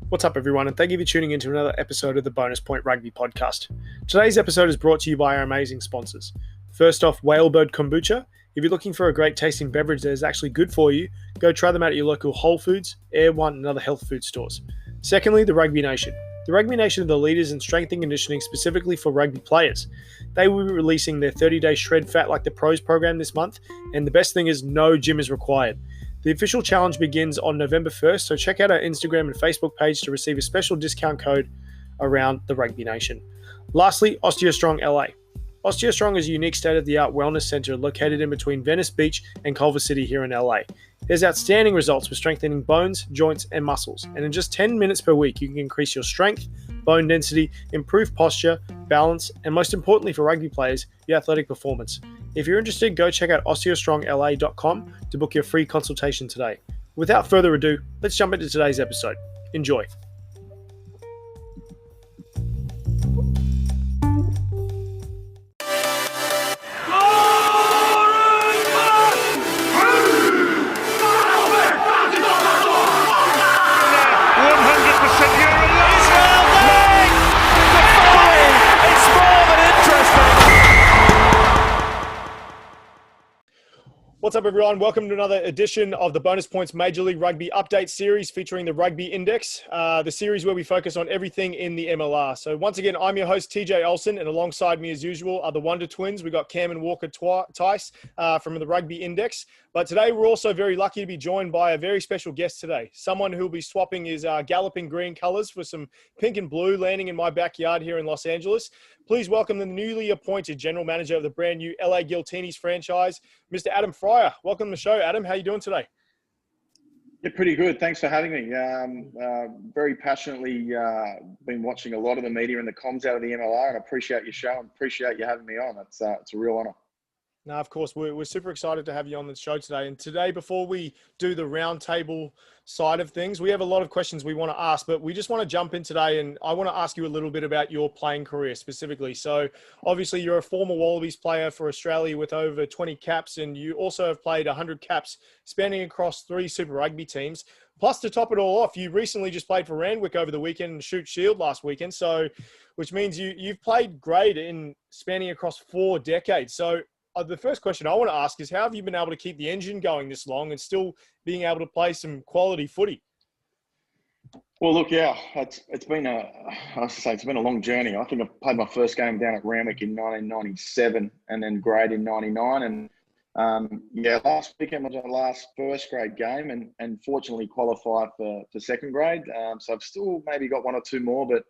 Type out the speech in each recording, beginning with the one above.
What's up, everyone, and thank you for tuning in to another episode of the Bonus Point Rugby podcast. Today's episode is brought to you by our amazing sponsors. First off, Whalebird Kombucha. If you're looking for a great tasting beverage that is actually good for you, go try them out at your local Whole Foods, Air One, and other health food stores. Secondly, the Rugby Nation. The Rugby Nation are the leaders in strength and conditioning specifically for rugby players. They will be releasing their 30-day Shred Fat Like the Pros program this month, and the best thing is no gym is required. The official challenge begins on November 1st, so check out our Instagram and Facebook page to receive a special discount code around the Rugby Nation. Lastly, OsteoStrong LA. OsteoStrong is a unique state-of-the-art wellness center located in between Venice Beach and Culver City here in LA. There's outstanding results for strengthening bones, joints, and muscles, and in just 10 minutes per week, you can increase your strength, bone density, improve posture, balance, and most importantly for rugby players, your athletic performance. If you're interested, go check out osteostrongla.com to book your free consultation today. Without further ado, let's jump into today's episode. Enjoy. What's up, everyone? Welcome to another edition of the Bonus Points Major League Rugby Update Series featuring the Rugby Index, the series where we focus on everything in the MLR. So once again, I'm your host, Tj Olsen, and alongside me as usual are the Wonder Twins. We've got Cam and Walker Tice from the Rugby Index. But today we're also very lucky to be joined by a very special guest today, someone who will be swapping his galloping green colours for some pink and blue, landing in my backyard here in Los Angeles. Please welcome the newly appointed General Manager of the brand new LA Giltinis franchise, Mr. Adam Freier. Welcome to the show, Adam. How are you doing today? Yeah, pretty good. Thanks for having me. Very passionately been watching a lot of the media and the comms out of the MLR, and I appreciate your show and appreciate you having me on. It's a real honour. No, of course, we're super excited to have you on the show today. And today, before we do the roundtable side of things, we have a lot of questions we want to ask, but we just want to jump in today, and I want to ask you a little bit about your playing career specifically. So obviously you're a former Wallabies player for Australia with over 20 caps, and you also have played 100 caps spanning across 3 Super Rugby teams. Plus, to top it all off, you recently just played for Randwick over the weekend and Shoot Shield last weekend, so which means you've played grade in spanning across 4 decades. So the first question I want to ask is, how have you been able to keep the engine going this long and still being able to play some quality footy? Well, look, yeah, it's been a long journey. I think I played my first game down at Randwick in 1997 and then grade in 99. And last weekend was my last first grade game and fortunately qualified for second grade. So I've still maybe got 1 or 2 more. But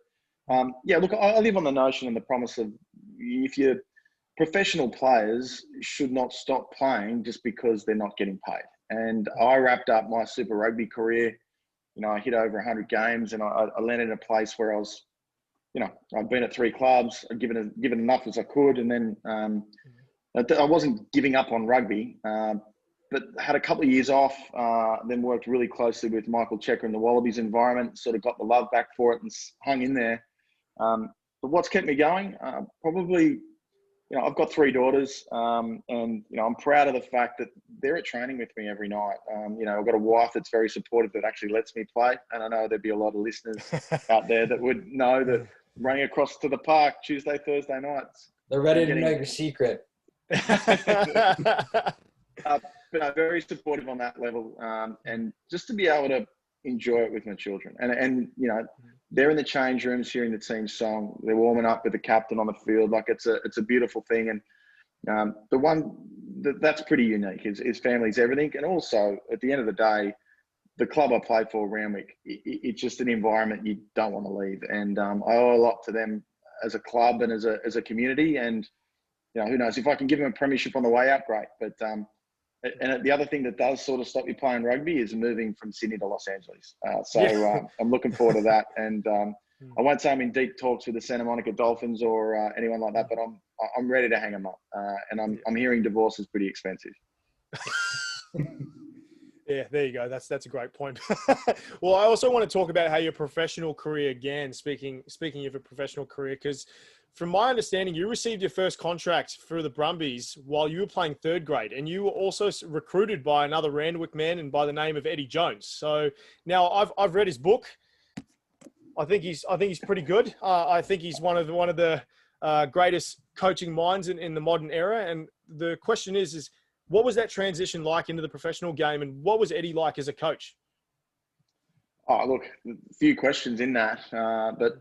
look, I live on the notion and the promise of if you're professional players should not stop playing just because they're not getting paid. And I wrapped up my Super Rugby career. I hit over 100 games and I landed in a place where I was, I'd been at 3 clubs, I'd given enough as I could. And then I wasn't giving up on rugby, but had a couple of years off, then worked really closely with Michael Checker in the Wallabies environment, sort of got the love back for it and hung in there. But what's kept me going? Probably, I've got 3 daughters, and I'm proud of the fact that they're at training with me every night. I've got a wife that's very supportive that actually lets me play, and I know there'd be a lot of listeners out there that would know that running across to the park Tuesday, Thursday nights. They're ready to know your secret. But I'm very supportive on that level, and just to be able to enjoy it with my children, and they're in the change rooms hearing the team song. They're warming up with the captain on the field. Like it's a beautiful thing. And the one that's pretty unique is family's everything. And also at the end of the day, the club I play for, Randwick, it's just an environment you don't want to leave. And I owe a lot to them as a club and as a community. And who knows, if I can give them a premiership on the way out, great. But and the other thing that does sort of stop you playing rugby is moving from Sydney to Los Angeles. I'm looking forward to that. And I won't say I'm in deep talks with the Santa Monica Dolphins or anyone like that, but I'm ready to hang them up. And I'm hearing divorce is pretty expensive. Yeah, there you go. That's a great point. Well, I also want to talk about how your professional career began. Speaking of a professional career, because from my understanding, you received your first contract for the Brumbies while you were playing 3rd grade, and you were also recruited by another Randwick man and by the name of Eddie Jones. So now I've read his book. I think he's pretty good. I think he's one of the greatest coaching minds in the modern era. And the question is what was that transition like into the professional game, and what was Eddie like as a coach? Oh, look, a few questions in that. But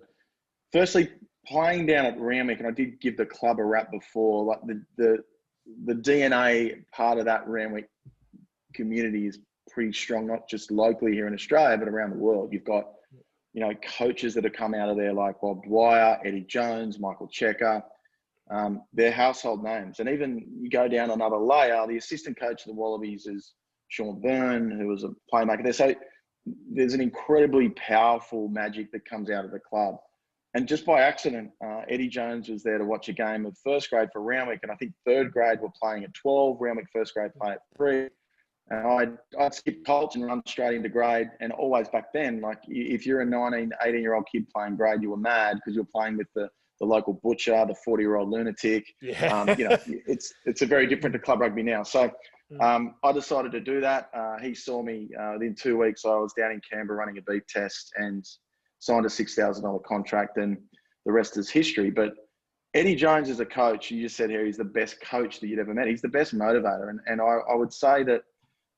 firstly, playing down at Randwick, and I did give the club a rap before, like the DNA part of that Randwick community is pretty strong, not just locally here in Australia, but around the world. You've got, coaches that have come out of there like Bob Dwyer, Eddie Jones, Michael Checker. They're household names. And even you go down another layer, the assistant coach of the Wallabies is Sean Byrne, who was a playmaker there. So there's an incredibly powerful magic that comes out of the club. And just by accident, Eddie Jones was there to watch a game of first grade for Randwick. And I think third grade were playing at 12, Randwick first grade playing at 3. And I'd skip Colts and run straight into grade. And always back then, like if you're a 19, 18-year-old kid playing grade, you were mad because you're playing with the local butcher, the 40-year-old lunatic. Yeah. It's a very different to club rugby now. So I decided to do that. He saw me within 2 weeks. I was down in Canberra running a beep test and signed a $6,000 contract, and the rest is history. But Eddie Jones as a coach, you just said here, he's the best coach that you'd ever met. He's the best motivator. And I would say that,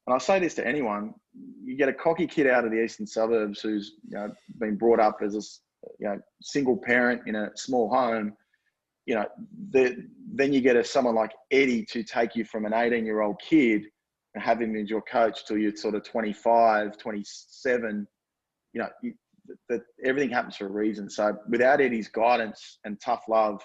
and I say this to anyone, you get a cocky kid out of the eastern suburbs who's been brought up as a single parent in a small home, then you get someone like Eddie to take you from an 18-year-old kid and have him as your coach till you're sort of 25, 27, that everything happens for a reason. So without Eddie's guidance and tough love,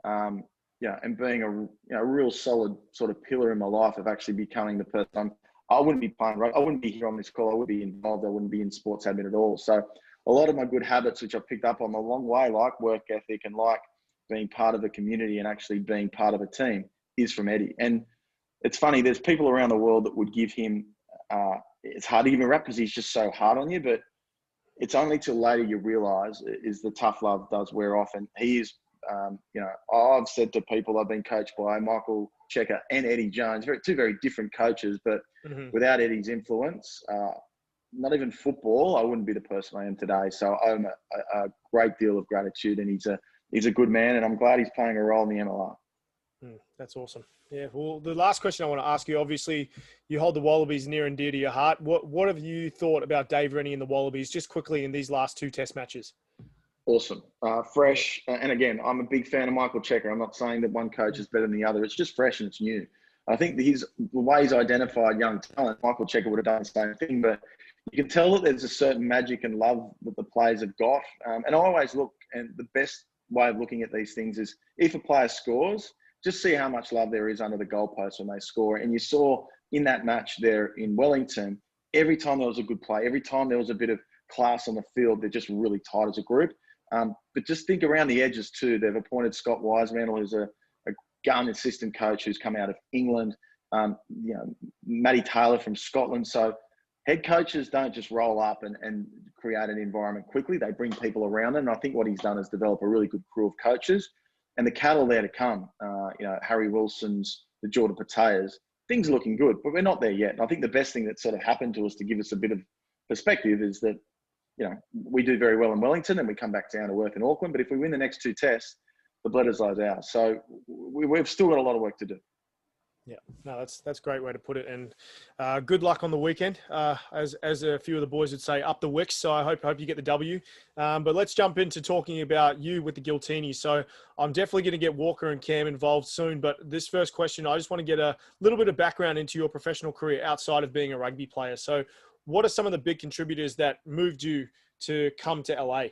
and being a real solid sort of pillar in my life of actually becoming the person I wouldn't be playing rugby. I wouldn't be here on this call. I would be involved. I wouldn't be in sports admin at all. So a lot of my good habits, which I've picked up on the long way, like work ethic and like being part of a community and actually being part of a team, is from Eddie. And it's funny, there's people around the world that would give him, it's hard to give him a rap because he's just so hard on you, but it's only till later you realise is the tough love does wear off. And he is, I've said to people I've been coached by Michael Checker and Eddie Jones, two very different coaches, but without Eddie's influence, not even football, I wouldn't be the person I am today. So I owe him a great deal of gratitude, and he's a good man, and I'm glad he's playing a role in the MLR. That's awesome. Yeah. Well, the last question I want to ask you, obviously, you hold the Wallabies near and dear to your heart. What have you thought about Dave Rennie and the Wallabies just quickly in these last 2 Test matches? Awesome. Fresh. And again, I'm a big fan of Michael Checker. I'm not saying that one coach is better than the other. It's just fresh and it's new. I think the way he's identified young talent, Michael Checker would have done the same thing, but you can tell that there's a certain magic and love that the players have got. And I always look, and the best way of looking at these things is if a player scores, just see how much love there is under the goalpost when they score. And you saw in that match there in Wellington, every time there was a good play, every time there was a bit of class on the field, they're just really tight as a group. But just think around the edges too. They've appointed Scott Wiseman, who's a gun assistant coach who's come out of England. Matty Taylor from Scotland. So head coaches don't just roll up and create an environment quickly. They bring people around them. And I think what he's done is develop a really good crew of coaches. And the cattle there to come, Harry Wilson's, the Jordan Pateas, things are looking good, but we're not there yet. And I think the best thing that sort of happened to us to give us a bit of perspective is that, we do very well in Wellington and we come back down to earth in Auckland. But if we win the next 2 tests, the Bledisloe's ours. So we've still got a lot of work to do. Yeah, no, that's a great way to put it. And good luck on the weekend. As a few of the boys would say, up the wicks. So I hope you get the W. But let's jump into talking about you with the Giltinis. So I'm definitely going to get Walker and Cam involved soon. But this first question, I just want to get a little bit of background into your professional career outside of being a rugby player. So what are some of the big contributors that moved you to come to LA?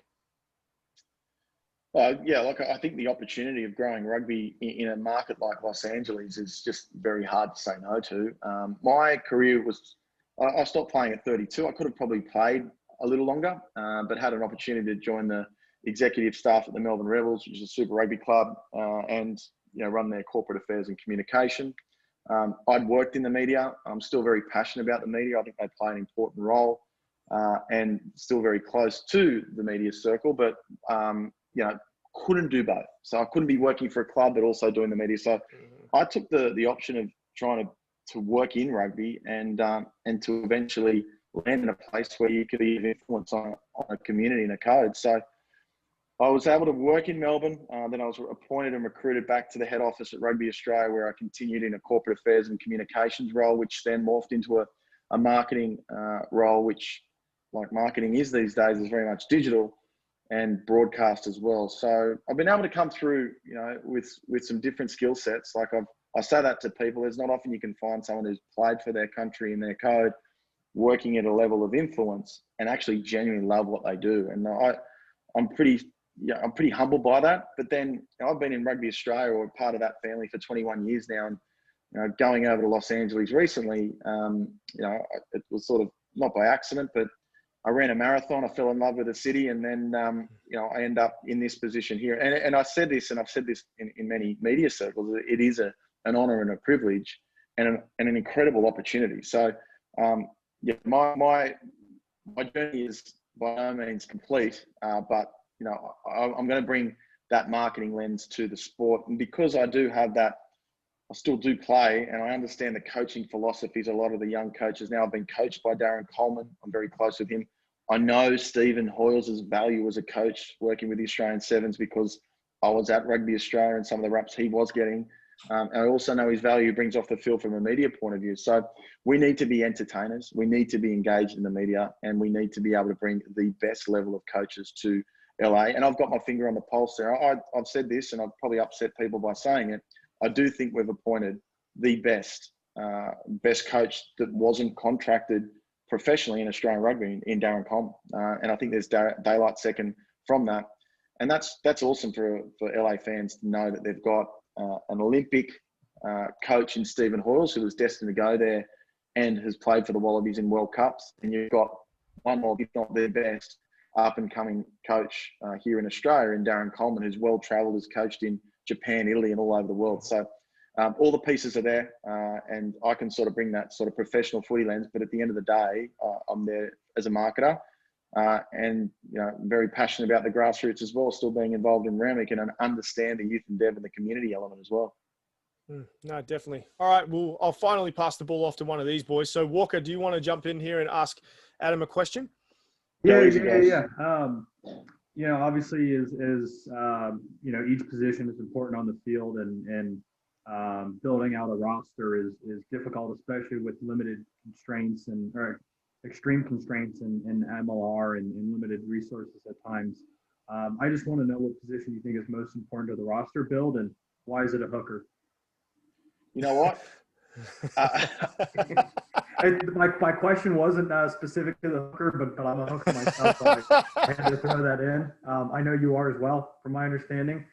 I think the opportunity of growing rugby in a market like Los Angeles is just very hard to say no to. My career was, I stopped playing at 32. I could have probably played a little longer, but had an opportunity to join the executive staff at the Melbourne Rebels, which is a super rugby club, and run their corporate affairs and communication. I'd worked in the media. I'm still very passionate about the media. I think they play an important role, and still very close to the media circle, but couldn't do both. So I couldn't be working for a club, but also doing the media. So I took the option of trying to work in rugby and to eventually land in a place where you could have influence on a community and a code. So I was able to work in Melbourne. Then I was appointed and recruited back to the head office at Rugby Australia, where I continued in a corporate affairs and communications role, which then morphed into a marketing role, which, like marketing is these days, is very much digital and broadcast as well. So I've been able to come through, with some different skill sets. Like I say that to people. There's not often you can find someone who's played for their country and their code, working at a level of influence and actually genuinely love what they do. And I'm pretty humbled by that. But then I've been in Rugby Australia, or part of that family, for 21 years now. And going over to Los Angeles recently, it was sort of not by accident, but I ran a marathon. I fell in love with the city, and then I end up in this position here. And I said this, and I've said this in many media circles. It is an honour and a privilege, and an incredible opportunity. So my journey is by no means complete, but I'm going to bring that marketing lens to the sport. And because I do have that, I still do play, and I understand the coaching philosophies. A lot of the young coaches now, I've been coached by Darren Coleman. I'm very close with him. I know Stephen Hoyles' value as a coach working with the Australian Sevens, because I was at Rugby Australia and some of the raps he was getting. And I also know his value he brings off the field from a media point of view. So we need to be entertainers. We need to be engaged in the media, and we need to be able to bring the best level of coaches to LA. And I've got my finger on the pulse there. I've said this, and I've probably upset people by saying it. I do think we've appointed the best coach that wasn't contracted professionally in Australian rugby in Darren Coleman. And I think there's daylight second from that. And that's awesome for LA fans to know that they've got an Olympic coach in Stephen Hoyles, who was destined to go there and has played for the Wallabies in World Cups. And you've got one of, if not the best, up-and-coming coach here in Australia in Darren Coleman, who's well-travelled, has coached in Japan, Italy, and all over the world. So all the pieces are there, and I can sort of bring that sort of professional footy lens. But at the end of the day, I'm there as a marketer, and very passionate about the grassroots as well, still being involved in Ramic, and understand the youth and dev and the community element as well. No, definitely. All right, well, I'll finally pass the ball off to one of these boys. So Walker, do you want to jump in here and ask Adam a question? Yeah. Obviously, each position is important on the field, and building out a roster is difficult, especially with limited constraints or extreme constraints in MLR and limited resources at times. I just want to know what position you think is most important to the roster build, and why is it a hooker? You know what? My question wasn't specific to the hooker, but I'm a hooker myself, so I had to throw that in. I know you are as well, from my understanding.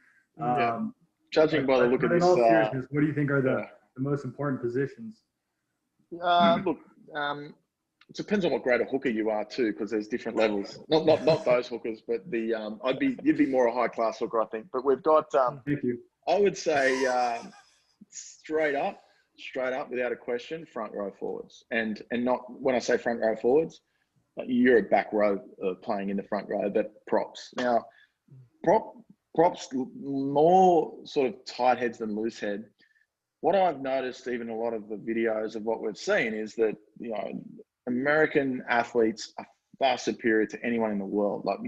Judging by the look of this, in all seriousness, what do you think are the most important positions? Look, it depends on what grade of hooker you are too, because there's different levels. Not those hookers, but you'd be more a high class hooker, I think. But we've got, thank you. I would say, straight up, without a question, front row forwards. And not, when I say front row forwards, you're a back row playing in the front row, but props. Now, props more sort of tight heads than loose head. What I've noticed, even a lot of the videos of what we've seen, is that American athletes are far superior to anyone in the world. Like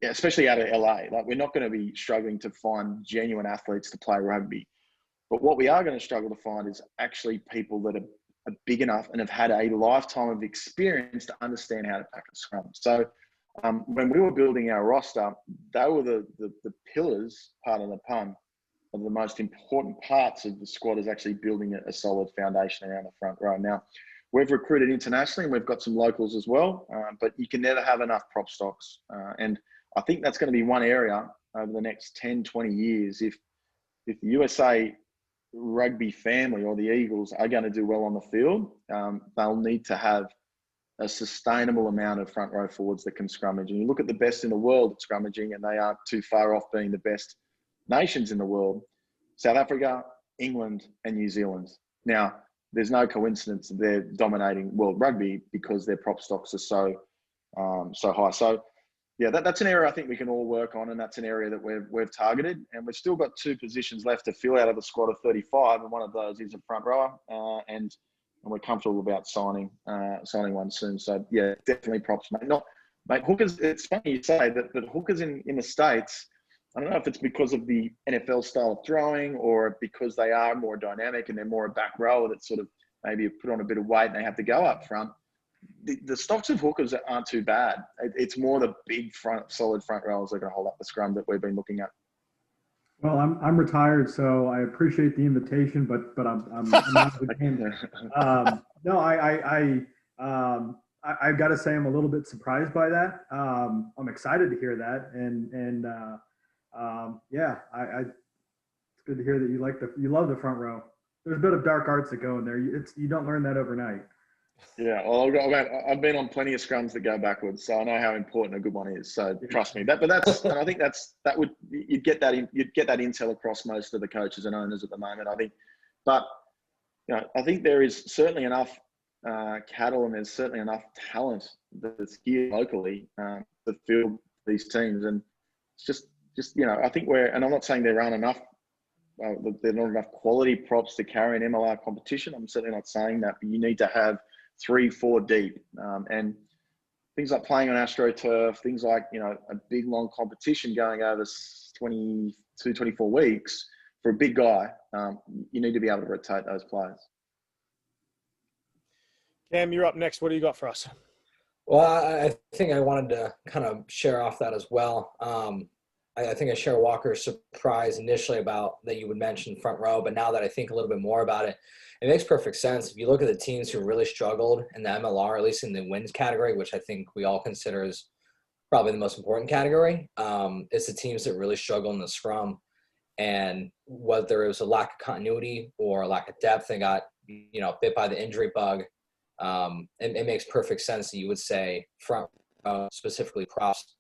especially out of LA. Like, we're not going to be struggling to find genuine athletes to play rugby. But what we are going to struggle to find is actually people that are big enough and have had a lifetime of experience to understand how to pack a scrum. So when we were building our roster, they were the pillars, pardon the pun, of the most important parts of the squad, is actually building a solid foundation around the front row. Now, we've recruited internationally, and we've got some locals as well, but you can never have enough prop stocks. And I think that's going to be one area over the next 10, 20 years. If the USA rugby family or the Eagles are going to do well on the field, they'll need to have a sustainable amount of front row forwards that can scrummage. And you look at the best in the world at scrummaging, and they aren't too far off being the best nations in the world: South Africa, England, and New Zealand. Now, there's no coincidence that they're dominating world rugby, because their prop stocks are so high. So yeah, that's an area I think we can all work on, and that's an area that we've targeted. And we've still got 2 positions left to fill out of the squad of 35, and one of those is a front rower. And we're comfortable about signing one soon. So yeah, definitely props, mate. Mate, hookers. It's funny you say that, but hookers in the States. I don't know if it's because of the NFL style of throwing or because they are more dynamic and they're more a back rower that sort of maybe put on a bit of weight and they have to go up front. The stocks of hookers aren't too bad. It's more the big solid front rowers that are going to hold up the scrum that we've been looking at. Well, I'm retired, so I appreciate the invitation, but I'm not a game. No, I've got to say I'm a little bit surprised by that. I'm excited to hear that, and yeah, it's good to hear that you love the front row. There's a bit of dark arts that go in there. You don't learn that overnight. Yeah, well, I've been on plenty of scrums that go backwards, so I know how important a good one is. So trust me. And I think you'd get that intel across most of the coaches and owners at the moment. I think, but I think there is certainly enough cattle and there's certainly enough talent that's here locally to field these teams, and it's just I think and I'm not saying there aren't enough. There are not enough quality props to carry an MLR competition. I'm certainly not saying that, but you need to have 3-4 deep, and things like playing on AstroTurf, things like a big long competition going over 24 weeks for a big guy. You need to be able to rotate those players. Cam, you're up next. What do you got for us? Well, I think I wanted to kind of share off that as well. I think I share Walker's surprise initially about that you would mention front row, but now that I think a little bit more about it, it makes perfect sense. If you look at the teams who really struggled in the MLR, at least in the wins category, which I think we all consider as probably the most important category, it's the teams that really struggle in the scrum. And whether it was a lack of continuity or a lack of depth, they got bit by the injury bug. It makes perfect sense that you would say front row, specifically props,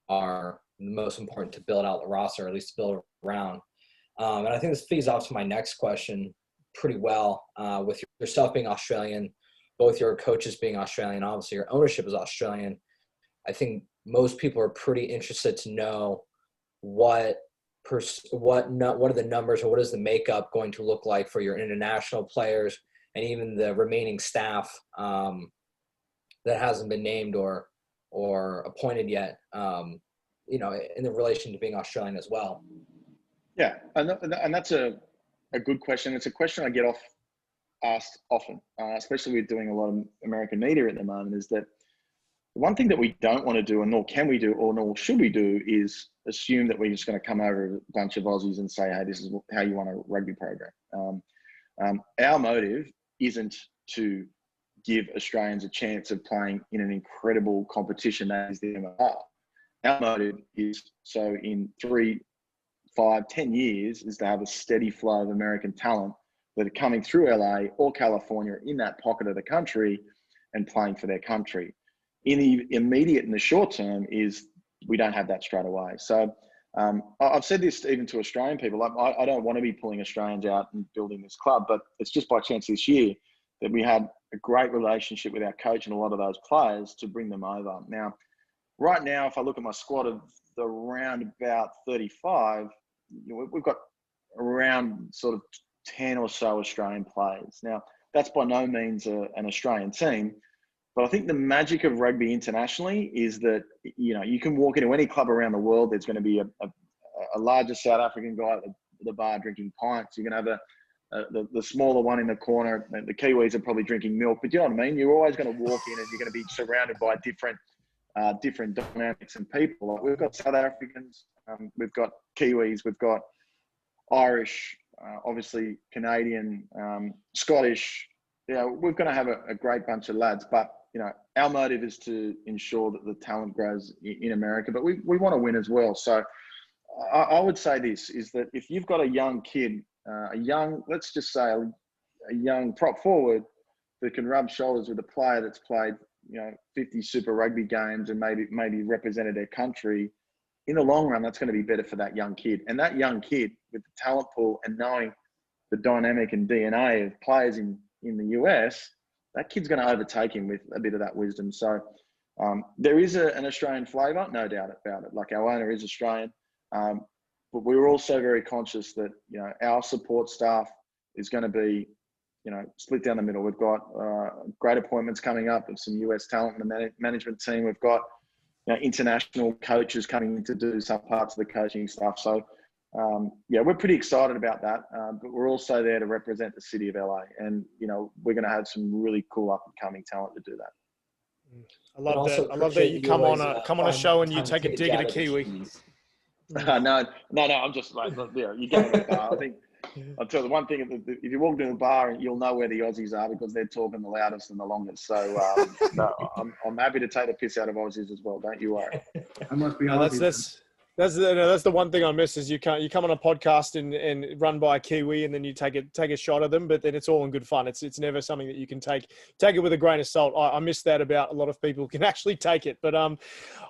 are the most important to build out the roster, or at least to build around. And I think this feeds off to my next question pretty well. With yourself being Australian, both your coaches being Australian, obviously your ownership is Australian. I think most people are pretty interested to know what are the numbers, or what is the makeup going to look like for your international players and even the remaining staff that hasn't been named or appointed yet, in the relation to being Australian as well. Yeah, and that's a good question. It's a question I get asked often, especially with doing a lot of American media at the moment, is that the one thing that we don't want to do, and nor can we do, or nor should we do, is assume that we're just going to come over a bunch of Aussies and say, hey, this is how you want a rugby program. Our motive isn't to give Australians a chance of playing in an incredible competition that is the MLR. Our motive is so in 3, 5, 10 years is to have a steady flow of American talent that are coming through LA or California in that pocket of the country and playing for their country. In the immediate and the short term is we don't have that straight away. So I've said this even to Australian people. I don't want to be pulling Australians out and building this club, but it's just by chance this year that we had a great relationship with our coach and a lot of those players to bring them over. Now, right now, if I look at my squad of around about 35, we've got around sort of 10 or so Australian players. Now, that's by no means an Australian team, but I think the magic of rugby internationally is that, you can walk into any club around the world, there's going to be a larger South African guy at the bar drinking pints. You're going to have the smaller one in the corner. The Kiwis are probably drinking milk, but you know what I mean? You're always going to walk in and you're going to be surrounded by different dynamics and people. Like we've got South Africans, we've got Kiwis, we've got Irish, obviously Canadian, Scottish. We're going to have a great bunch of lads, but our motive is to ensure that the talent grows in America, but we want to win as well. So I would say this is that if you've got a young kid, let's just say a young prop forward that can rub shoulders with a player that's played 50 Super Rugby games and maybe represented their country, in the long run, that's going to be better for that young kid. And that young kid with the talent pool and knowing the dynamic and DNA of players in the US, that kid's going to overtake him with a bit of that wisdom. So there is an Australian flavour, no doubt about it. Like our owner is Australian, but we're also very conscious that our support staff is going to be split down the middle. We've got great appointments coming up of some US talent in the management team. We've got international coaches coming in to do some parts of the coaching stuff. So, we're pretty excited about that. But we're also there to represent the city of LA. And, we're going to have some really cool up-and-coming talent to do that. I love that. I love that you come on a show and you take a dig at a Kiwi. No, I'm just like, you go to the bar. I think I'll tell you the one thing: if you walk into the bar, you'll know where the Aussies are because they're talking the loudest and the longest. So I'm happy to take the piss out of Aussies as well. Don't you worry. I must be honest. That's the one thing I miss is you come on a podcast and run by a Kiwi and then you take a shot of them, but then it's all in good fun. It's never something that you can take it with a grain of salt. I miss that about a lot of people can actually take it. But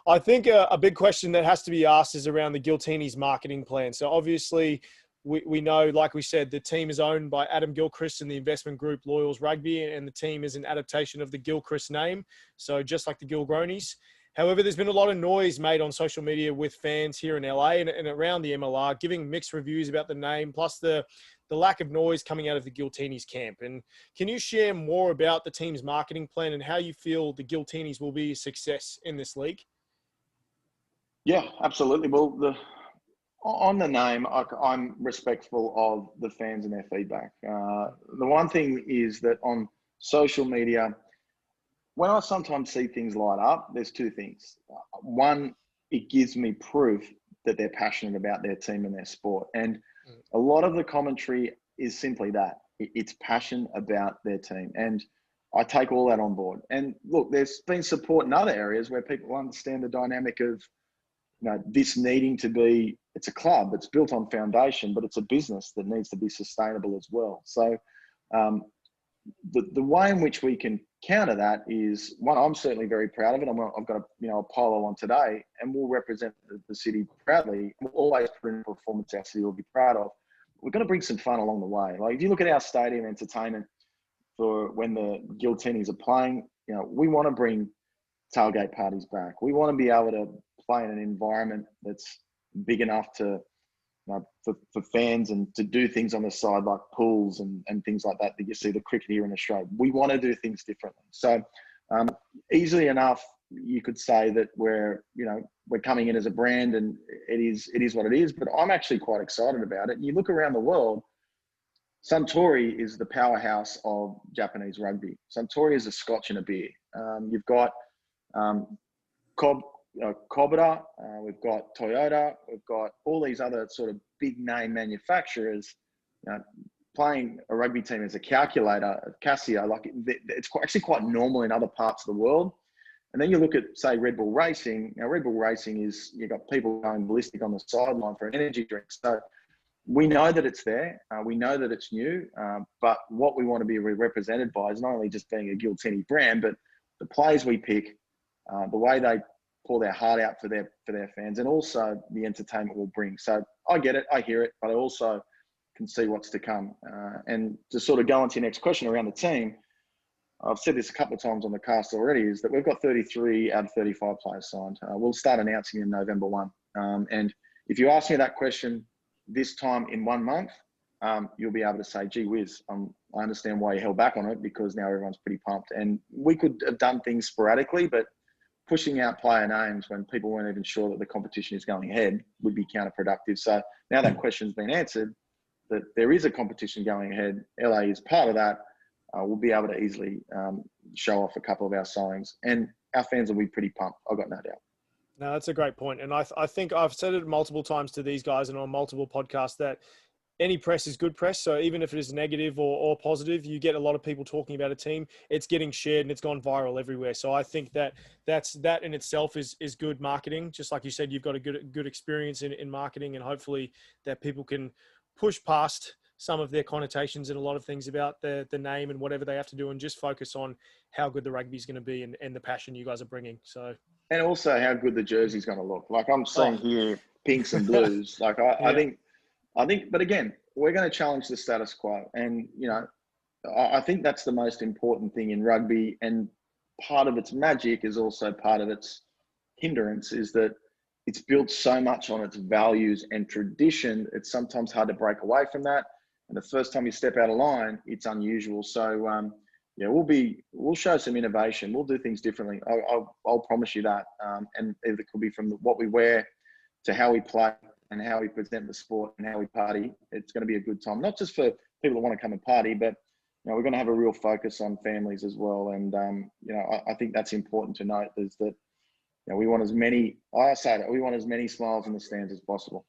I think a big question that has to be asked is around the Giltinis marketing plan. So obviously we know, like we said, the team is owned by Adam Gilchrist and the investment group Loyals Rugby, and the team is an adaptation of the Gilchrist name. So just like the Gilgronis. However, there's been a lot of noise made on social media with fans here in LA and around the MLR giving mixed reviews about the name, plus the lack of noise coming out of the Giltinis camp. And can you share more about the team's marketing plan and how you feel the Giltinis will be a success in this league? Yeah, absolutely. Well, on the name, I'm respectful of the fans and their feedback. The one thing is that on social media, when I sometimes see things light up, there's two things. One, it gives me proof that they're passionate about their team and their sport. And a lot of the commentary is simply that. It's passion about their team. And I take all that on board. And look, there's been support in other areas where people understand the dynamic of this needing to be, it's a club, it's built on foundation, but it's a business that needs to be sustainable as well. So the way in which we can counter that is, one, I'm certainly very proud of it. I've got a polo on today, and we'll represent the city proudly. We'll always put in a performance our city will be proud of. We're going to bring some fun along the way. Like if you look at our stadium entertainment for when the Giltinis are playing, we want to bring tailgate parties back. We want to be able to play in an environment that's big enough to for fans and to do things on the side like pools and things like that you see the cricket here in Australia. We want to do things differently. So easily enough, you could say that we're coming in as a brand, and it is what it is. But I'm actually quite excited about it. And you look around the world, Suntory is the powerhouse of Japanese rugby. Suntory is a scotch and a beer. You've got Kobita, we've got Toyota, we've got all these other sort of big name manufacturers playing a rugby team as a calculator, Casio. Like it's actually quite normal in other parts of the world. And then you look at, say, Red Bull Racing. Now, Red Bull Racing is, you've got people going ballistic on the sideline for an energy drink. So we know that it's there. We know that it's new. But what we want to be represented by is not only just being a Giltini brand, but the players we pick, the way they pour their heart out for their fans, and also the entertainment will bring. So I get it, I hear it, but I also can see what's to come. And to sort of go on to your next question around the team, I've said this a couple of times on the cast already, is that we've got 33 out of 35 players signed. We'll start announcing in November 1. And if you ask me that question this time in 1 month, you'll be able to say, gee whiz, I understand why you held back on it, because now everyone's pretty pumped. And we could have done things sporadically, but pushing out player names when people weren't even sure that the competition is going ahead would be counterproductive. So now that question's been answered, that there is a competition going ahead, LA is part of that, we'll be able to easily show off a couple of our signings, and our fans will be pretty pumped. I've got no doubt. No, that's a great point. And I think I've said it multiple times to these guys and on multiple podcasts that any press is good press. So even if it is negative or positive, you get a lot of people talking about a team. It's getting shared and it's gone viral everywhere. So I think that in itself is good marketing. Just like you said, you've got a good experience in marketing, and hopefully that people can push past some of their connotations and a lot of things about the name and whatever they have to do, and just focus on how good the rugby is going to be and the passion you guys are bringing. So, and also how good the jersey's going to look. Like I'm seeing here, pinks and blues. Like I think, but again, we're going to challenge the status quo. And, I think that's the most important thing in rugby. And part of its magic is also part of its hindrance, is that it's built so much on its values and tradition. It's sometimes hard to break away from that. And the first time you step out of line, it's unusual. So, yeah, we'll show some innovation. We'll do things differently. I'll promise you that. And it could be from what we wear to how we play and how we present the sport and how we party. It's going to be a good time, not just for people that want to come and party, but we're going to have a real focus on families as well. And I think that's important to note is that we want as many. I say that we want as many smiles in the stands as possible.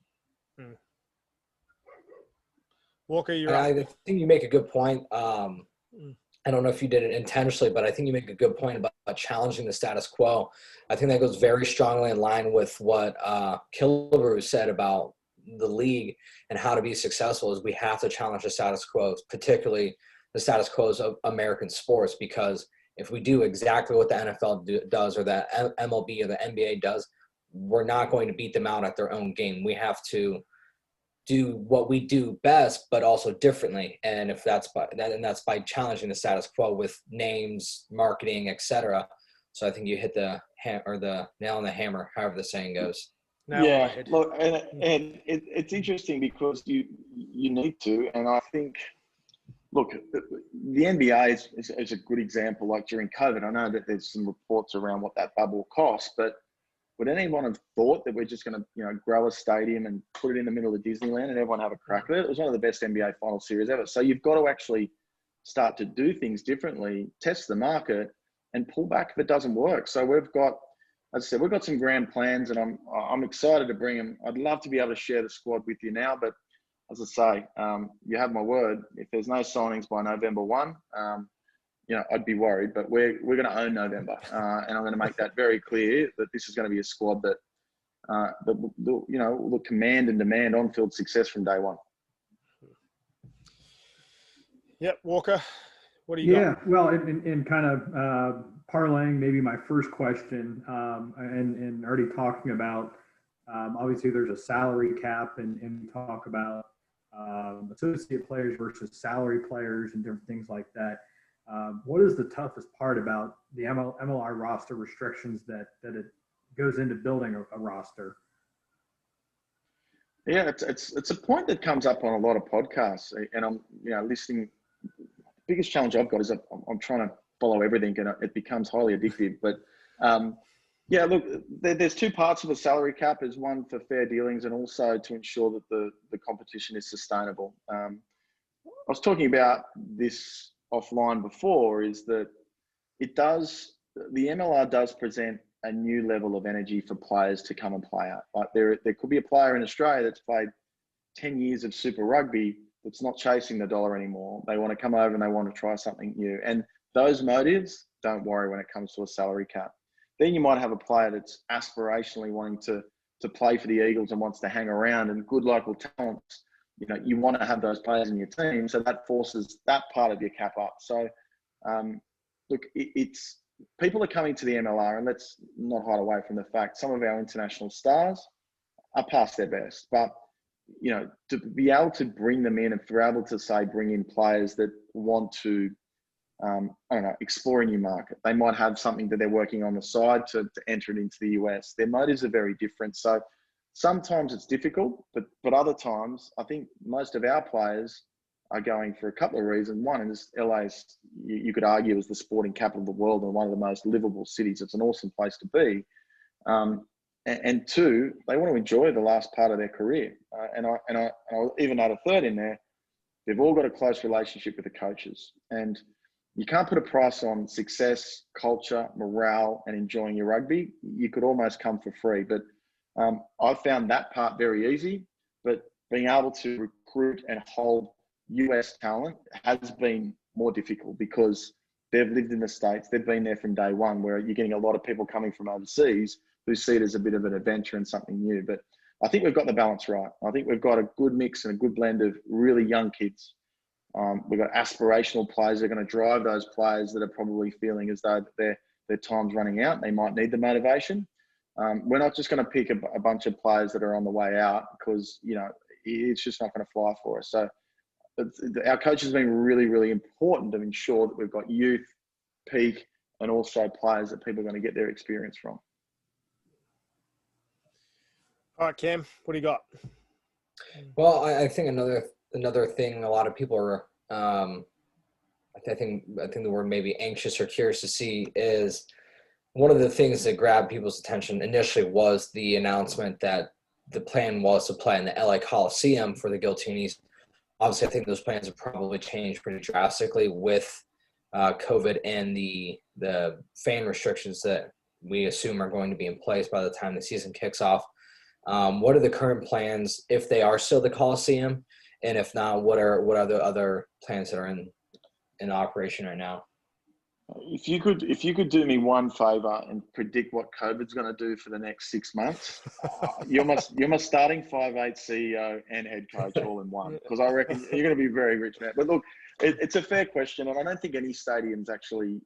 Walker, you're right. I think you make a good point. I don't know if you did it intentionally, but I think you make a good point about challenging the status quo. I think that goes very strongly in line with what Killebrew said about the league and how to be successful is we have to challenge the status quo, particularly the status quo of American sports, because if we do exactly what the NFL does or the MLB or the NBA does, we're not going to beat them out at their own game. We have to do what we do best, but also differently. And if that's by challenging the status quo with names, marketing, etc. So I think you hit the nail on the hammer, however the saying goes. Yeah, look, and it's interesting because you need to, and I think, look, the NBA is a good example. Like during COVID, I know that there's some reports around what that bubble cost, but would anyone have thought that we're just going to, grow a stadium and put it in the middle of Disneyland and everyone have a crack at it? It was one of the best NBA final series ever. So you've got to actually start to do things differently, test the market, and pull back if it doesn't work. So we've got, as I said, we've got some grand plans, and I'm excited to bring them. I'd love to be able to share the squad with you now, but as I say, you have my word. If there's no signings by November 1, I'd be worried, but we're going to own November, and I'm going to make that very clear that this is going to be a squad that will command and demand on-field success from day one. Yep, Walker, what do you got? Yeah, well, in kind of parlaying maybe my first question, and already talking about obviously there's a salary cap, and we talk about associate players versus salary players and different things like that. What is the toughest part about the MLR roster restrictions that it goes into building a roster? Yeah, it's a point that comes up on a lot of podcasts, and I'm listening. The biggest challenge I've got is that I'm trying to follow everything, and it becomes highly addictive. But yeah, look, there's two parts of the salary cap. Is one for fair dealings, and also to ensure that the competition is sustainable. I was talking about this offline before, is that the MLR does present a new level of energy for players to come and play out. Like there could be a player in Australia that's played 10 years of Super Rugby that's not chasing the dollar anymore. They want to come over and they want to try something new. And those motives, don't worry when it comes to a salary cap. Then you might have a player that's aspirationally wanting to play for the Eagles and wants to hang around, and good local talents. You want to have those players in your team, so that forces that part of your cap up. So, look, it's people are coming to the MLR, and let's not hide away from the fact some of our international stars are past their best. But to be able to bring them in, and for able to bring in players that want to, explore a new market. They might have something that they're working on the side to enter it into the US. Their motives are very different. So sometimes it's difficult, but other times, I think most of our players are going for a couple of reasons. One is LA's, you could argue, is the sporting capital of the world and one of the most livable cities. It's an awesome place to be. And two, they want to enjoy the last part of their career. And I'll even add a third in there. They've all got a close relationship with the coaches. And you can't put a price on success, culture, morale, and enjoying your rugby. You could almost come for free. But I found that part very easy. But being able to recruit and hold US talent has been more difficult because they've lived in the States. They've been there from day one, where you're getting a lot of people coming from overseas who see it as a bit of an adventure and something new. But I think we've got the balance right. I think we've got a good mix and a good blend of really young kids. We've got aspirational players that are going to drive those players that are probably feeling as though their time's running out. They might need the motivation. We're not just going to pick a bunch of players that are on the way out because, it's just not going to fly for us. So our coach has been really, really important to ensure that we've got youth, peak, and also players that people are going to get their experience from. All right, Cam, what do you got? Well, I think another another thing a lot of people are, I think the word maybe anxious or curious to see is one of the things that grabbed people's attention initially was the announcement that the plan was to play in the LA Coliseum for the Giltinis. Obviously, I think those plans have probably changed pretty drastically with COVID and the fan restrictions that we assume are going to be in place by the time the season kicks off. What are the current plans if they are still the Coliseum? And if not, what are the other plans that are in operation right now? If you could do me one favor and predict what COVID's going to do for the next 6 months, you're my starting 5'8" CEO and head coach all in one, because I reckon you're going to be very rich, man. But look, it's a fair question, and I don't think any stadiums actually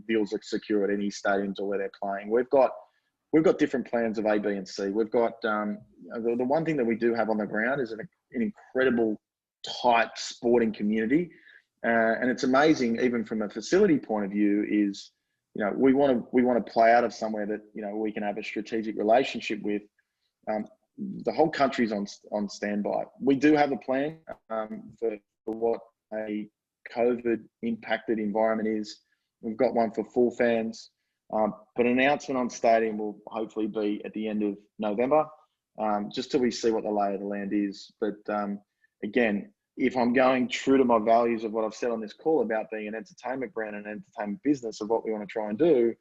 deals are secure at any stadiums or where they're playing. We've got different plans of A, B, and C. We've got the one thing that we do have on the ground is an incredible tight sporting community. And it's amazing, even from a facility point of view, is, we want to play out of somewhere that, we can have a strategic relationship with. The whole country's on standby. We do have a plan for what a COVID impacted environment is. We've got one for full fans, but an announcement on stadium will hopefully be at the end of November, just till we see what the lay of the land is. But again, if I'm going true to my values of what I've said on this call about being an entertainment brand and an entertainment business of what we want to try and do,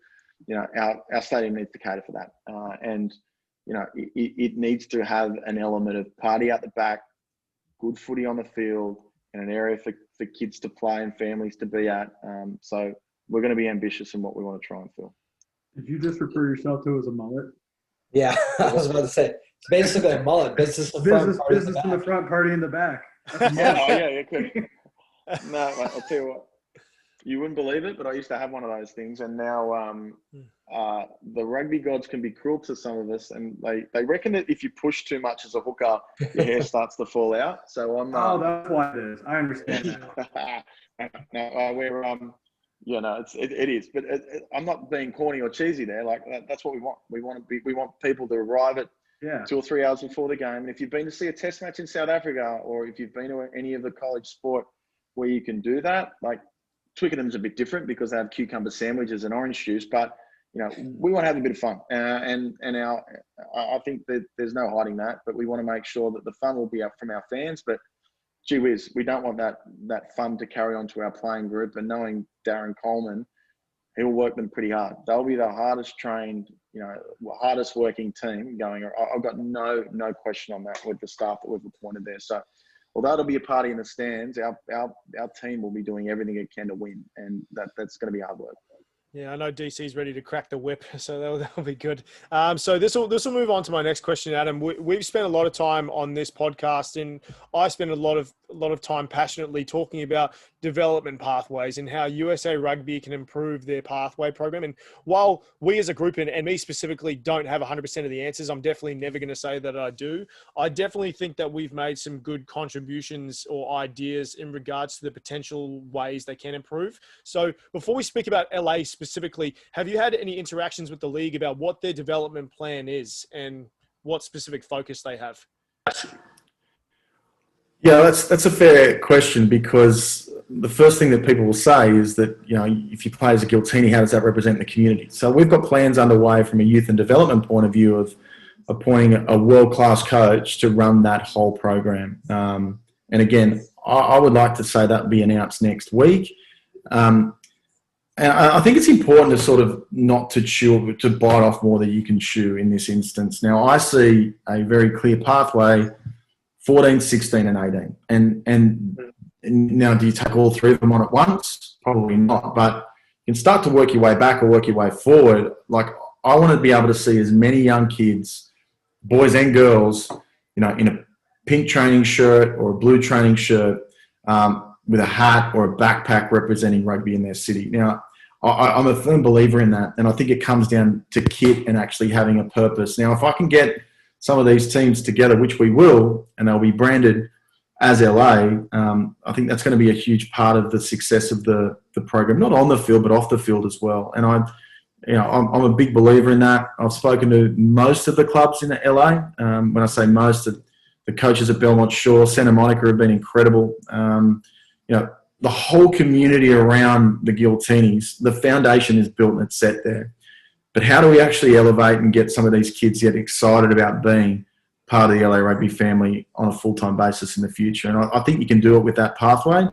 our stadium needs to cater for that. And it needs to have an element of party out the back, good footy on the field, and an area for kids to play and families to be at. So we're going to be ambitious in what we want to try and fill. Did you just refer yourself to as a mullet? Yeah, I was about to say, it's basically a mullet. Business in the front, party in the back. Yeah, good. No, I'll tell you what, you wouldn't believe it, but I used to have one of those things, and now the rugby gods can be cruel to some of us, and they reckon that if you push too much as a hooker, your hair starts to fall out. So I'm. That's why it is. I understand that. It is, but I'm not being corny or cheesy there. Like that's what we want. We want people to arrive at 2 or 3 hours before the game. And if you've been to see a test match in South Africa, or if you've been to any of the college sport where you can do that, like Twickenham's a bit different because they have cucumber sandwiches and orange juice, but we want to have a bit of fun. I think that there's no hiding that, but we want to make sure that the fun will be up from our fans. But gee whiz, we don't want that fun to carry on to our playing group. And knowing Darren Coleman, he'll work them pretty hard. They'll be the hardest trained, hardest working team going. I've got no question on that with the staff that we've appointed there. So although it'll be a party in the stands, our team will be doing everything it can to win, and that's going to be hard work. Yeah, I know DC's ready to crack the whip, so that'll be good. So this will move on to my next question, Adam. We've spent a lot of time on this podcast, and I spend a lot of time passionately talking about development pathways and how USA Rugby can improve their pathway program. And while we as a group and me specifically don't have 100% of the answers, I'm definitely never going to say that I do. I definitely think that we've made some good contributions or ideas in regards to the potential ways they can improve. So before we speak about LA specifically, have you had any interactions with the league about what their development plan is and what specific focus they have? Yeah, that's a fair question, because the first thing that people will say is that, if you play as a Giltini, how does that represent the community? So we've got plans underway from a youth and development point of view of appointing a world-class coach to run that whole program. And again, I would like to say that will be announced next week. And I think it's important to sort of not to bite off more than you can chew in this instance. Now, I see a very clear pathway, 14, 16 and 18. And now, do you take all three of them on at once? Probably not, but you can start to work your way back or work your way forward. Like, I want to be able to see as many young kids, boys and girls, in a pink training shirt or a blue training shirt, with a hat or a backpack representing rugby in their city. Now, I'm a firm believer in that, and I think it comes down to kit and actually having a purpose. Now, if I can get some of these teams together, which we will, and they'll be branded as LA, I think that's going to be a huge part of the success of the program, not on the field, but off the field as well. And I'm a big believer in that. I've spoken to most of the clubs in LA. When I say most, the coaches at Belmont Shore, Santa Monica have been incredible. The whole community around the Giltinis, the foundation is built and it's set there. But how do we actually elevate and get some of these kids get excited about being part of the LA Rugby family on a full-time basis in the future? And I think you can do it with that pathway.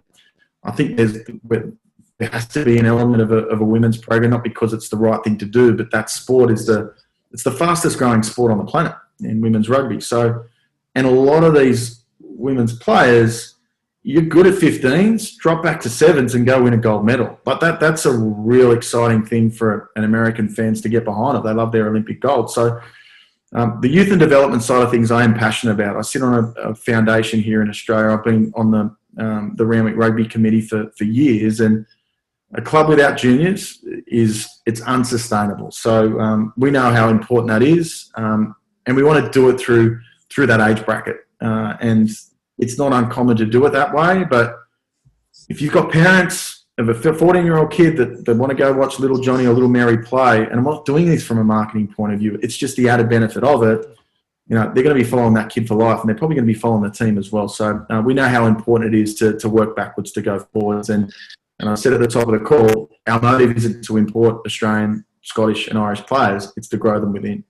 I think there has to be an element of a women's program, not because it's the right thing to do, but that sport is it's the fastest growing sport on the planet in women's rugby. So, and a lot of these women's players, you're good at 15s, drop back to 7s and go win a gold medal. But that's a real exciting thing for an American fans to get behind it. They love their Olympic gold. So the youth and development side of things I am passionate about. I sit on a foundation here in Australia. I've been on the Randwick Rugby Committee for years, and a club without juniors it's unsustainable. So we know how important that is, and we want to do it through that age bracket. And it's not uncommon to do it that way, but if you've got parents of a 14-year-old kid that want to go watch little Johnny or little Mary play, and I'm not doing this from a marketing point of view, it's just the added benefit of it, they're going to be following that kid for life, and they're probably going to be following the team as well. So we know how important it is to work backwards to go forwards. And I said at the top of the call, our motive isn't to import Australian, Scottish and Irish players, it's to grow them within.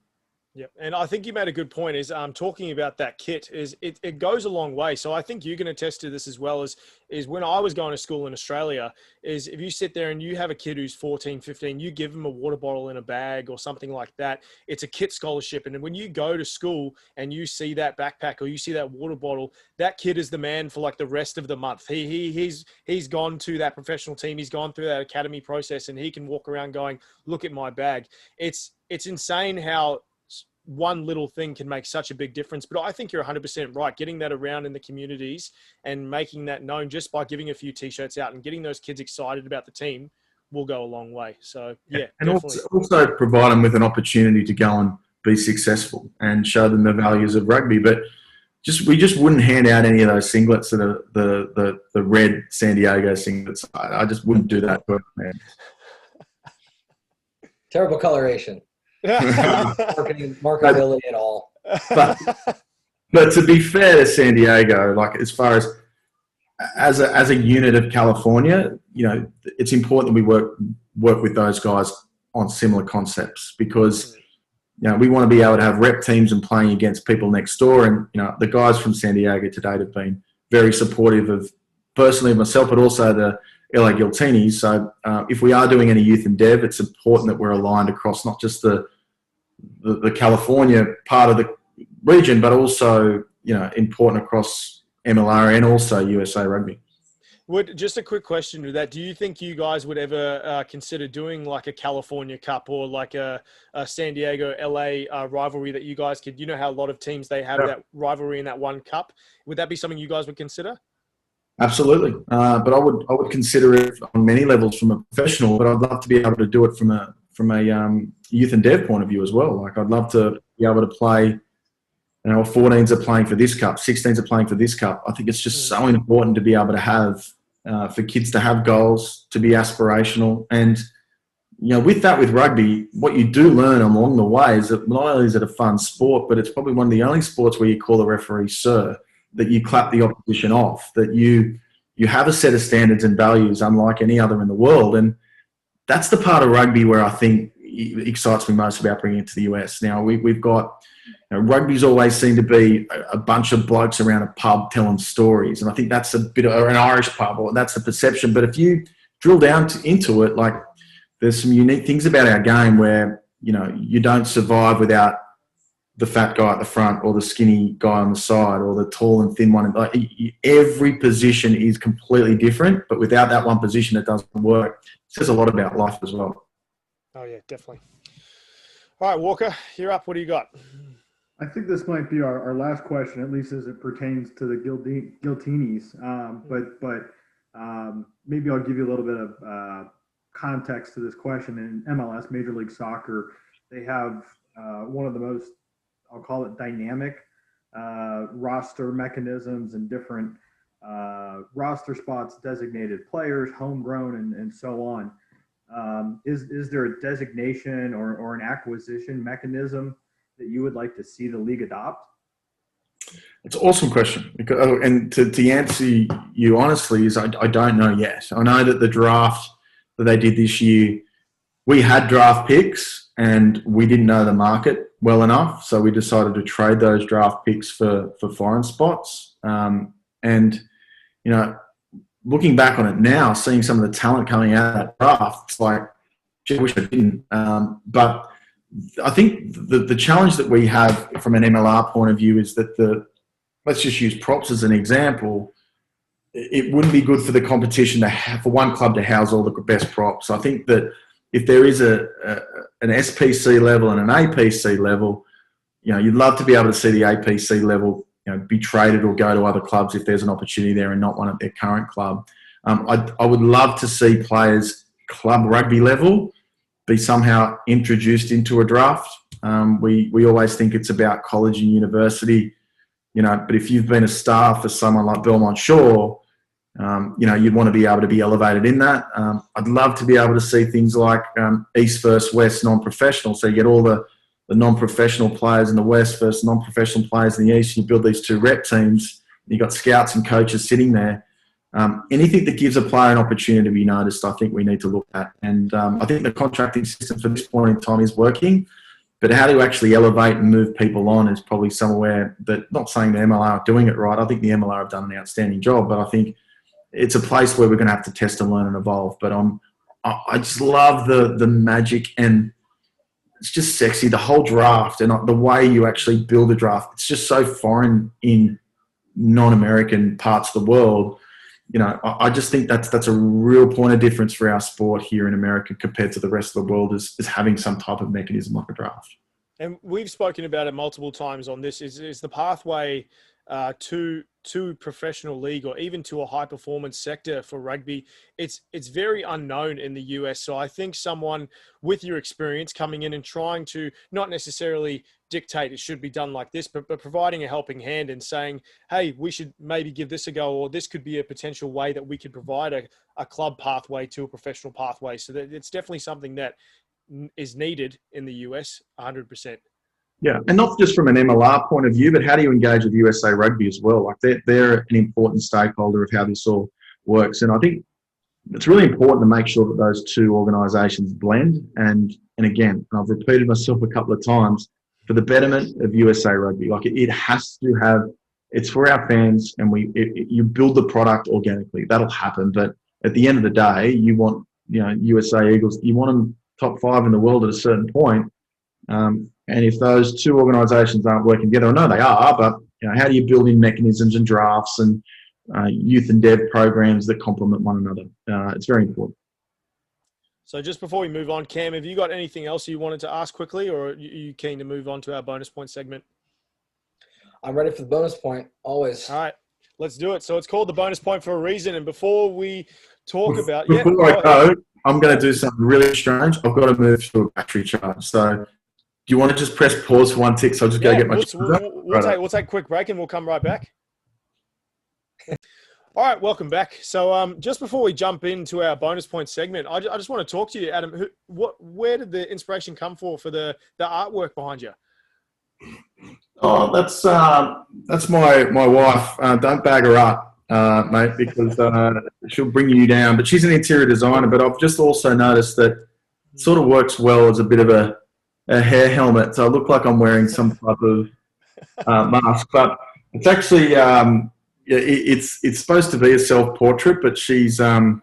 Yeah, and I think you made a good point. Is talking about that kit is it goes a long way. So I think you can attest to this as well. Is when I was going to school in Australia, is if you sit there and you have a kid who's 14, 15, you give them a water bottle in a bag or something like that. It's a kit scholarship, and when you go to school and you see that backpack or you see that water bottle, that kid is the man for like the rest of the month. He's gone to that professional team. He's gone through that academy process, and he can walk around going, "Look at my bag." It's insane how one little thing can make such a big difference. But I think you're 100% right. Getting that around in the communities and making that known just by giving a few T-shirts out and getting those kids excited about the team will go a long way. So, yeah, and definitely. Also provide them with an opportunity to go and be successful and show them the values of rugby. But we just wouldn't hand out any of those singlets that are the red San Diego singlets. I just wouldn't do that to it, man. Terrible coloration. Marketability at all. But to be fair to San Diego, like as far as a unit of California, it's important that we work with those guys on similar concepts, because we want to be able to have rep teams and playing against people next door. And the guys from San Diego to date have been very supportive of personally myself, but also the LA Giltinis. So if we are doing any youth and dev, it's important that we're aligned across not just the California part of the region, but also, important across MLR and also USA Rugby. Just a quick question to that. Do you think you guys would ever consider doing like a California Cup or like a San Diego LA rivalry that you guys could, how a lot of teams, they have that rivalry in that one cup? Would that be something you guys would consider? Absolutely. But I would consider it on many levels from a professional, but I'd love to be able to do it from a youth and dev point of view as well. Like I'd love to be able to play, 14s are playing for this cup, 16s are playing for this cup. I think it's just so important to be able to have, for kids to have goals, to be aspirational. And, with rugby, what you do learn along the way is that not only is it a fun sport, but it's probably one of the only sports where you call the referee sir, that you clap the opposition off, that you have a set of standards and values unlike any other in the world. And that's the part of rugby where I think excites me most about bringing it to the US. Now, we've got, rugby's always seemed to be a bunch of blokes around a pub telling stories. And I think that's a bit of an Irish pub, or that's the perception. But if you drill down into it, like there's some unique things about our game where, you don't survive without the fat guy at the front or the skinny guy on the side or the tall and thin one. Like every position is completely different, but without that one position, it doesn't work. It says a lot about life as well. Oh, yeah, definitely. All right, Walker, you're up. What do you got? I think this might be our last question, at least as it pertains to the Giltinis. But maybe I'll give you a little bit of context to this question. In MLS, Major League Soccer, they have one of the most, I'll call it dynamic roster mechanisms and different roster spots, designated players, homegrown, and so on. Is there a designation or an acquisition mechanism that you would like to see the league adopt? It's an awesome question. And to answer you honestly is I don't know yet. I know that the draft that they did this year, we had draft picks and we didn't know the market well enough. So we decided to trade those draft picks for foreign spots. And, you know, looking back on it now, seeing some of the talent coming out of that draft, it's like, gee, I wish I didn't. But I think the challenge that we have from an MLR point of view is that let's just use props as an example. It wouldn't be good for the competition for one club to house all the best props. I think that if there is an SPC level and an APC level, you know, you'd love to be able to see the APC level, you know, be traded or go to other clubs if there's an opportunity there and not one at their current club. I would love to see players club rugby level be somehow introduced into a draft. We always think it's about college and university, you know, but if you've been a star for someone like Belmont Shaw, you know, you'd want to be able to be elevated in that. I'd love to be able to see things like East versus West non-professional. So you get all the non-professional players in the West versus non-professional players in the East. You build these two rep teams. You've got scouts and coaches sitting there. Anything that gives a player an opportunity to be noticed, I think we need to look at. And I think the contracting system for this point in time is working. But how to actually elevate and move people on is probably somewhere that, not saying the MLR are doing it right. I think the MLR have done an outstanding job, but I think it's a place where we're going to have to test and learn and evolve. But I just love the magic, and it's just sexy, the whole draft and the way you actually build a draft. It's just so foreign in non-American parts of the world. You know, I just think that's a real point of difference for our sport here in America compared to the rest of the world is having some type of mechanism like a draft. And we've spoken about it multiple times on this, is the pathway to professional league or even to a high performance sector for rugby. It's very unknown in the US. So I think someone with your experience coming in and trying to not necessarily dictate it should be done like this, but providing a helping hand and saying, hey, we should maybe give this a go, or this could be a potential way that we could provide a club pathway to a professional pathway. So that it's definitely something that is needed in the US 100%. Yeah, and not just from an MLR point of view, but how do you engage with USA Rugby as well? Like they're an important stakeholder of how this all works. And I think it's really important to make sure that those two organisations blend. And again, I've repeated myself a couple of times, for the betterment of USA Rugby. Like it has to have, it's for our fans, and you build the product organically. That'll happen. But at the end of the day, you want, you know, USA Eagles, you want them top 5 in the world at a certain point. And if those two organisations aren't working together, I know they are, but you know, how do you build in mechanisms and drafts and youth and dev programs that complement one another? It's very important. So just before we move on, Cam, have you got anything else you wanted to ask quickly, or are you keen to move on to our bonus point segment? I'm ready for the bonus point, always. All right, let's do it. So it's called the bonus point for a reason. And before we talk about... Before I go, I'm going to do something really strange. I've got to move to a battery charge. So do you want to just press pause for one tick so I'll just go get my... We'll take a quick break and we'll come right back. All right, welcome back. So just before we jump into our bonus point segment, I just want to talk to you, Adam. Where did the inspiration come for the artwork behind you? Oh, that's my wife. Don't bag her up, mate, because she'll bring you down. But she's an interior designer. But I've just also noticed that it sort of works well as a bit of a hair helmet. So I look like I'm wearing some type of mask. But it's actually... it's supposed to be a self-portrait, but she's, I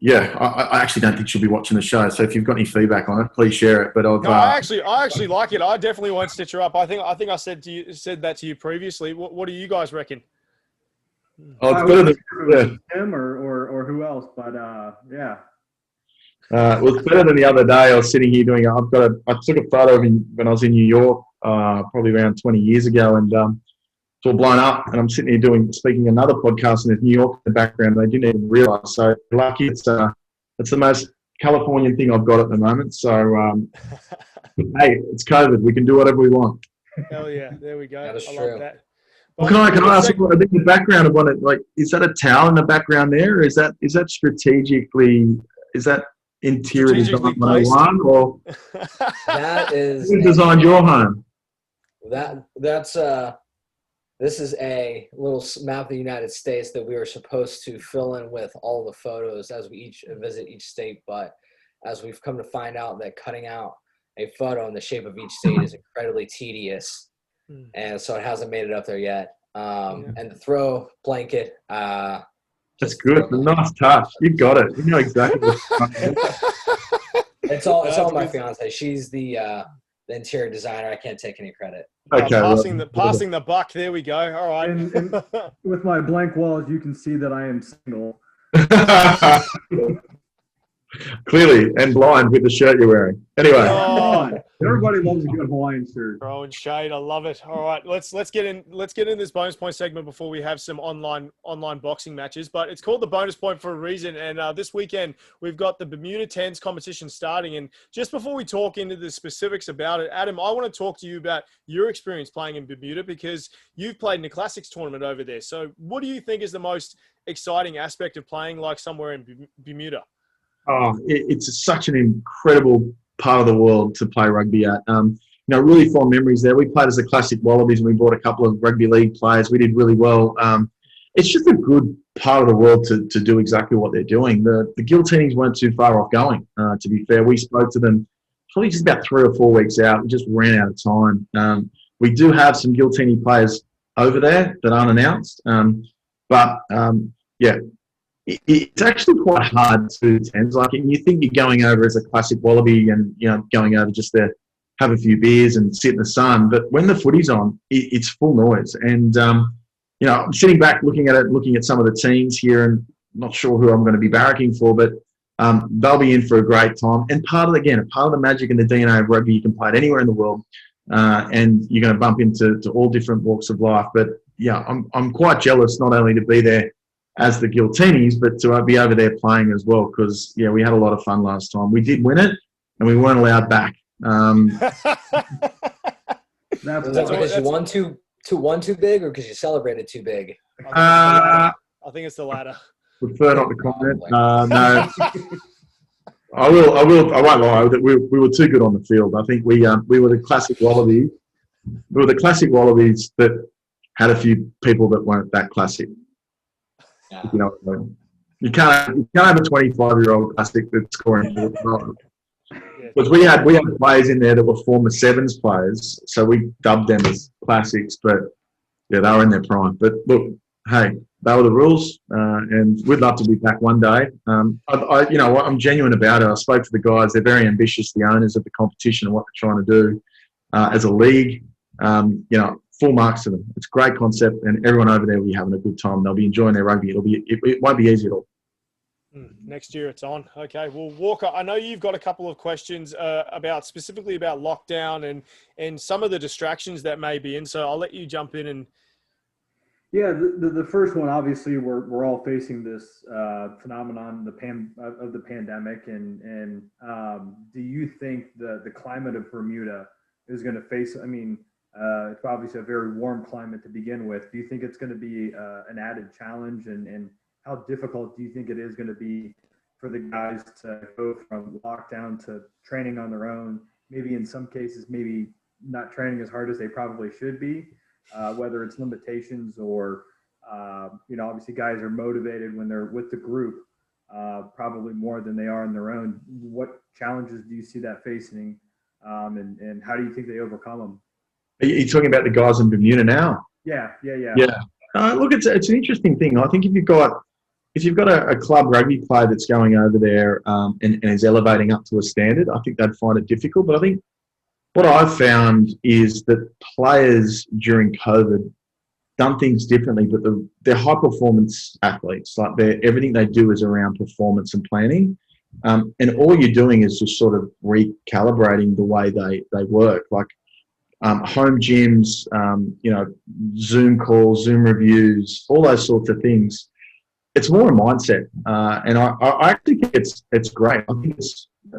actually don't think she'll be watching the show. So if you've got any feedback on it, please share it. But I actually like it. I definitely won't stitch her up. I think I said that to you previously. What do you guys reckon? Oh, it's better than him or who else, but yeah. It was better than the other day. I was sitting here I took a photo of him when I was in New York, probably around 20 years ago, and it's all blown up, and I'm sitting here speaking another podcast, and there's New York in the background. They didn't even realise. So lucky it's the most Californian thing I've got at the moment. So hey, it's COVID. We can do whatever we want. Hell yeah, there we go. That is I true. love that. Well, can I ask what I think the background of it? Like, is that a towel in the background there? Or is that strategically? Is that interior design 101, or that is who designed your home? That's This is a little map of the United States that we were supposed to fill in with all the photos as we each visit each state, but as we've come to find out that cutting out a photo in the shape of each state is incredibly tedious, and so it hasn't made it up there yet. And the throw blanket. That's good. Nice touch. You got it. You know exactly what It's all my fiance. She's the interior designer. I can't take any credit. Okay, passing the buck. There we go. All right. And with my blank walls, you can see that I am single. Clearly, and blind with the shirt you're wearing. Anyway. Everybody loves a good Hawaiian shirt. Throwing shade, I love it. All right, let's get in this bonus point segment before we have some online boxing matches. But it's called the bonus point for a reason. And this weekend we've got the Bermuda Tens competition starting. And just before we talk into the specifics about it, Adam, I want to talk to you about your experience playing in Bermuda because you've played in the Classics tournament over there. So what do you think is the most exciting aspect of playing like somewhere in Bermuda? Oh, it's such an incredible part of the world to play rugby at. Really fond memories there. We played as the Classic Wallabies and we brought a couple of rugby league players. We did really well. It's just a good part of the world to do exactly what they're doing. The Giltinis weren't too far off going, to be fair. We spoke to them probably just about 3 or 4 weeks out. We just ran out of time. We do have some Giltini players over there that aren't announced. It's actually quite hard to attend. Like, you think you're going over as a Classic Wallaby and, going over just to have a few beers and sit in the sun. But when the footy's on, it's full noise. And, I'm sitting back looking at some of the teams here and not sure who I'm going to be barracking for, but they'll be in for a great time. And part of the magic and the DNA of rugby, you can play it anywhere in the world. And you're going to bump into all different walks of life. But, yeah, I'm quite jealous not only to be there as the Giltinis, but to be over there playing as well, because we had a lot of fun last time. We did win it, and we weren't allowed back. That's because you won too big, or because you celebrated too big? I think it's the latter. Prefer not to comment. No, I won't lie. That we were too good on the field. I think we were the Classic Wallabies. We were the Classic Wallabies that had a few people that weren't that classic. Yeah. You know what I mean? You can't have a 25-year-old classic that's scoring. Because we had players in there that were former Sevens players, so we dubbed them as classics. But they were in their prime. But look, hey, they were the rules, and we'd love to be back one day. I'm genuine about it. I spoke to the guys; they're very ambitious, the owners of the competition, and what they're trying to do as a league. Full marks to them. It's a great concept, and everyone over there will be having a good time. They'll be enjoying their rugby. It won't be easy at all. Next year it's on. Okay. Well, Walker, I know you've got a couple of questions specifically about lockdown and some of the distractions that may be in. So I'll let you jump in and. Yeah, the first one, obviously, we're all facing this phenomenon, of the pandemic, and do you think the climate of Bermuda is going to face? I mean. It's obviously a very warm climate to begin with. Do you think it's going to be an added challenge, and how difficult do you think it is going to be for the guys to go from lockdown to training on their own? Maybe in some cases, maybe not training as hard as they probably should be, whether it's limitations or, obviously guys are motivated when they're with the group, probably more than they are on their own. What challenges do you see that facing, and how do you think they overcome them? Are you talking about the guys in Bermuda now? Yeah. Look, it's an interesting thing. I think if you've got a club rugby player that's going over there and is elevating up to a standard, I think they'd find it difficult. But I think what I've found is that players during COVID done things differently, but they're high performance athletes. Like everything they do is around performance and planning. And all you're doing is just sort of recalibrating the way they work. Like, home gyms, Zoom calls, Zoom reviews, all those sorts of things. It's more a mindset, and I actually think it's great. I think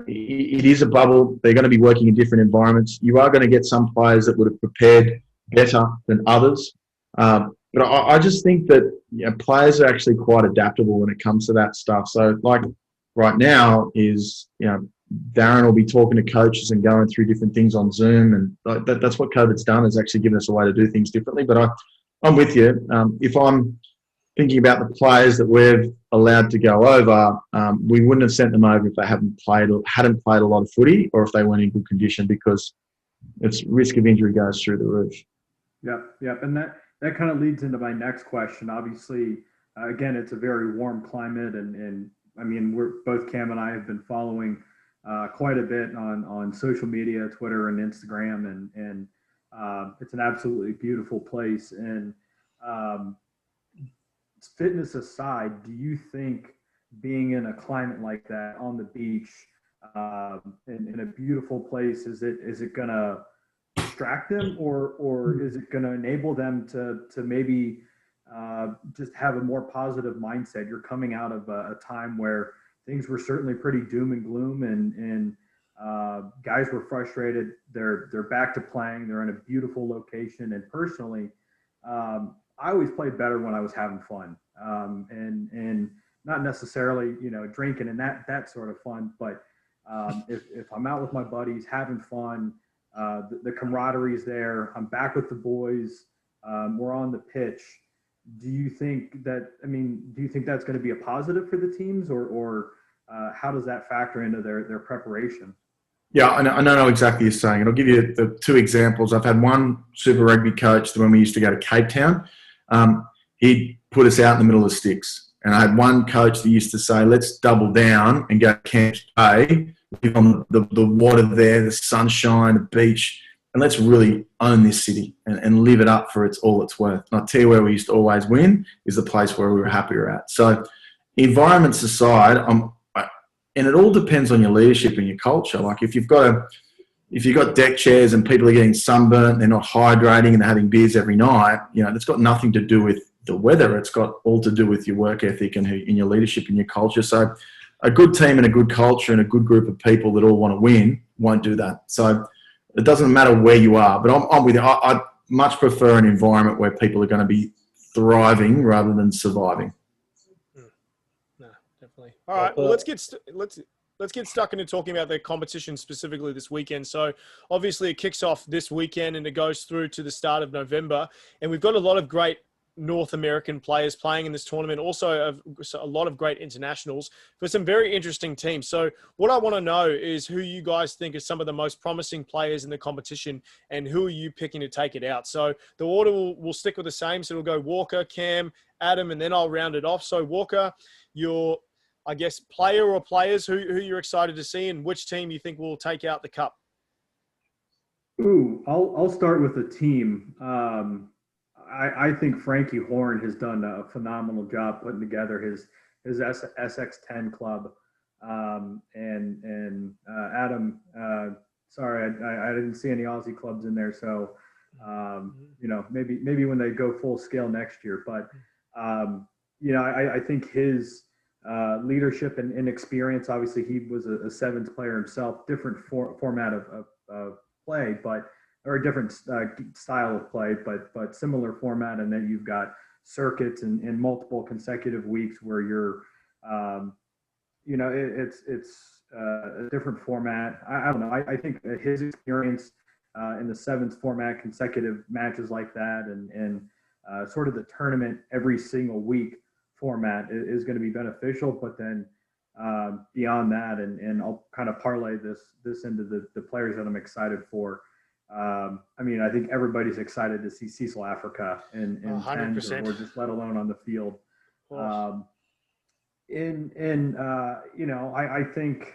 it is a bubble. They're going to be working in different environments. You are going to get some players that would have prepared better than others, but I just think that players are actually quite adaptable when it comes to that stuff. So, like right now is Darren will be talking to coaches and going through different things on Zoom, and that's what COVID's done, is actually given us a way to do things differently. But I'm with you. If I'm thinking about the players that we've allowed to go over, we wouldn't have sent them over if they hadn't played a lot of footy, or if they weren't in good condition, because its risk of injury goes through the roof. Yep. And that kind of leads into my next question. Obviously, again, it's a very warm climate, and I mean, both Cam and I have been following quite a bit on social media, Twitter and Instagram, and it's an absolutely beautiful place. And fitness aside, do you think being in a climate like that on the beach, in a beautiful place, is it gonna distract them, or is it gonna enable them to maybe just have a more positive mindset? You're coming out of a time where things were certainly pretty doom and gloom, and guys were frustrated. They're back to playing. They're in a beautiful location, and personally, I always played better when I was having fun, and not necessarily, drinking and that sort of fun, but if I'm out with my buddies having fun, the camaraderie is there. I'm back with the boys. We're on the pitch. Do you think that's going to be a positive for the teams, or how does that factor into their preparation? Yeah, I know exactly what you're saying. And I'll give you the two examples. I've had one Super Rugby coach when we used to go to Cape Town. He'd put us out in the middle of the sticks. And I had one coach that used to say, let's double down and go to Camps Bay, live on the water there, the sunshine, the beach, and let's really own this city and live it up for all it's worth. And I'll tell you where we used to always win is the place where we were happier at. So environments aside, and it all depends on your leadership and your culture. Like if you've got deck chairs and people are getting sunburnt, they're not hydrating and they're having beers every night, that's got nothing to do with the weather. It's got all to do with your work ethic and in your leadership and your culture. So a good team and a good culture and a good group of people that all want to win won't do that. So it doesn't matter where you are, but I'm with you. I much prefer an environment where people are going to be thriving rather than surviving. No, definitely. All right, well, let's get stuck into talking about the competition specifically this weekend. So obviously it kicks off this weekend and it goes through to the start of November, and we've got a lot of great North American players playing in this tournament, also a lot of great internationals for some very interesting teams. So what I want to know is who you guys think are some of the most promising players in the competition, and who are you picking to take it out? So the order will stick with the same. So it'll go Walker, Cam, Adam, and then I'll round it off. So Walker, your, I guess, player or players who you're excited to see, and which team you think will take out the cup? Ooh, I'll start with the team. I think Frankie Horn has done a phenomenal job putting together his SX10 club. And Adam, sorry, I didn't see any Aussie clubs in there. So, maybe when they go full scale next year, but, I think his leadership and experience, obviously he was a sevens player himself, different format of play, or a different style of play, but similar format. And then you've got circuits and multiple consecutive weeks where you're, it's a different format. I don't know. I think his experience in the sevens format, consecutive matches like that, and sort of the tournament every single week format is going to be beneficial. But then beyond that, and I'll kind of parlay this into the players that I'm excited for. I think everybo's excited to see Cecil Africa in 10s, or just let alone on the field. I think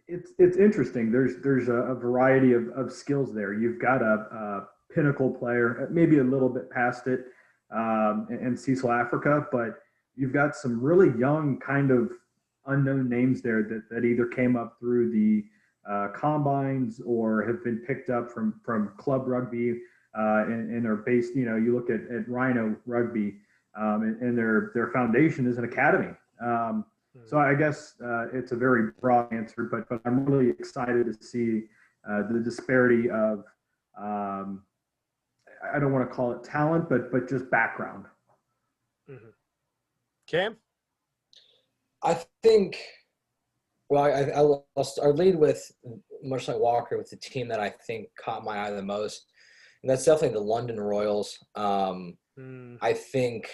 it's interesting. There's a variety of skills there. You've got a pinnacle player, maybe a little bit past it, in Cecil Africa, but you've got some really young kind of unknown names there that either came up through the combines or have been picked up from club rugby and are based, you look at Rhino Rugby, and their foundation is an academy. So I guess it's a very broad answer, but I'm really excited to see the disparity of, I don't want to call it talent, but just background. Mm-hmm. Cam? I think, I'll lead with, much like Walker, with the team that I think caught my eye the most. And that's definitely the London Royals. I think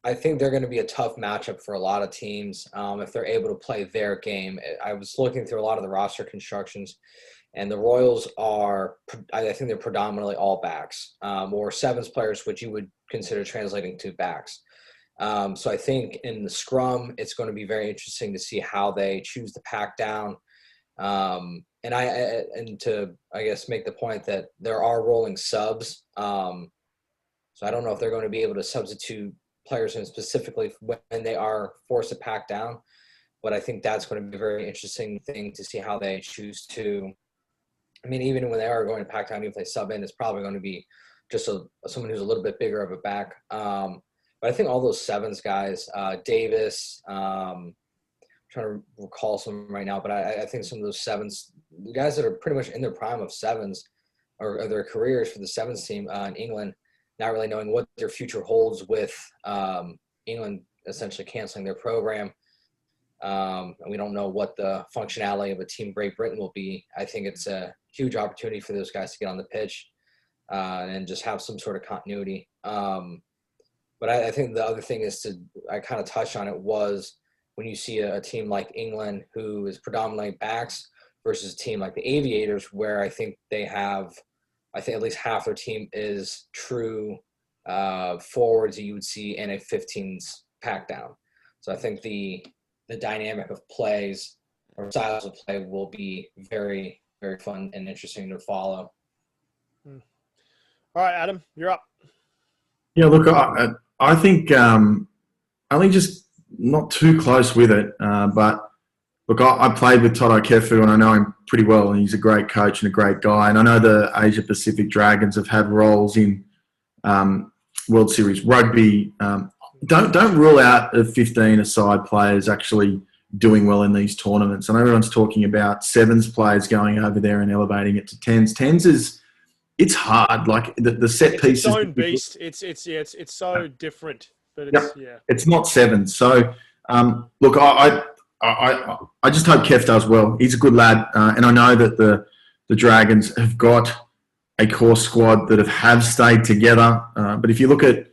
they're going to be a tough matchup for a lot of teams if they're able to play their game. I was looking through a lot of the roster constructions, and the Royals I think they're predominantly all backs or sevens players, which you would consider translating to backs. So I think in the scrum, it's going to be very interesting to see how they choose to pack down. And to, I guess, make the point that there are rolling subs. So I don't know if they're going to be able to substitute players in specifically when they are forced to pack down. But I think that's going to be a very interesting thing to see how they choose to. I mean, even when they are going to pack down, even if they sub in, it's probably going to be just someone who's a little bit bigger of a back. But I think all those sevens guys, Davis, I'm trying to recall some right now, but I think some of those sevens, the guys that are pretty much in their prime of sevens or their careers for the sevens team in England, not really knowing what their future holds with England essentially canceling their program. And we don't know what the functionality of a Team Great Britain will be. I think it's a huge opportunity for those guys to get on the pitch and just have some sort of continuity. But I think the other thing I kind of touched on it, was when you see a team like England, who is predominantly backs, versus a team like the Aviators, where I think at least half their team is true forwards that you would see in a 15s pack down. So I think the dynamic of plays or styles of play will be very, very fun and interesting to follow. All right, Adam, you're up. Yeah, look, I think just not too close with it, but look, I played with Tj Olsen and I know him pretty well, and he's a great coach and a great guy. And I know the Asia Pacific Dragons have had roles in World Series rugby. Don't rule out the 15 aside players actually doing well in these tournaments. I know everyone's talking about sevens players going over there and elevating it to tens. Tens it's hard. Like the set pieces. It's its own beast. It's so different, but it's not sevens. So look, I just hope Kev does well. He's a good lad, and I know that the Dragons have got a core squad that have stayed together. But if you look at,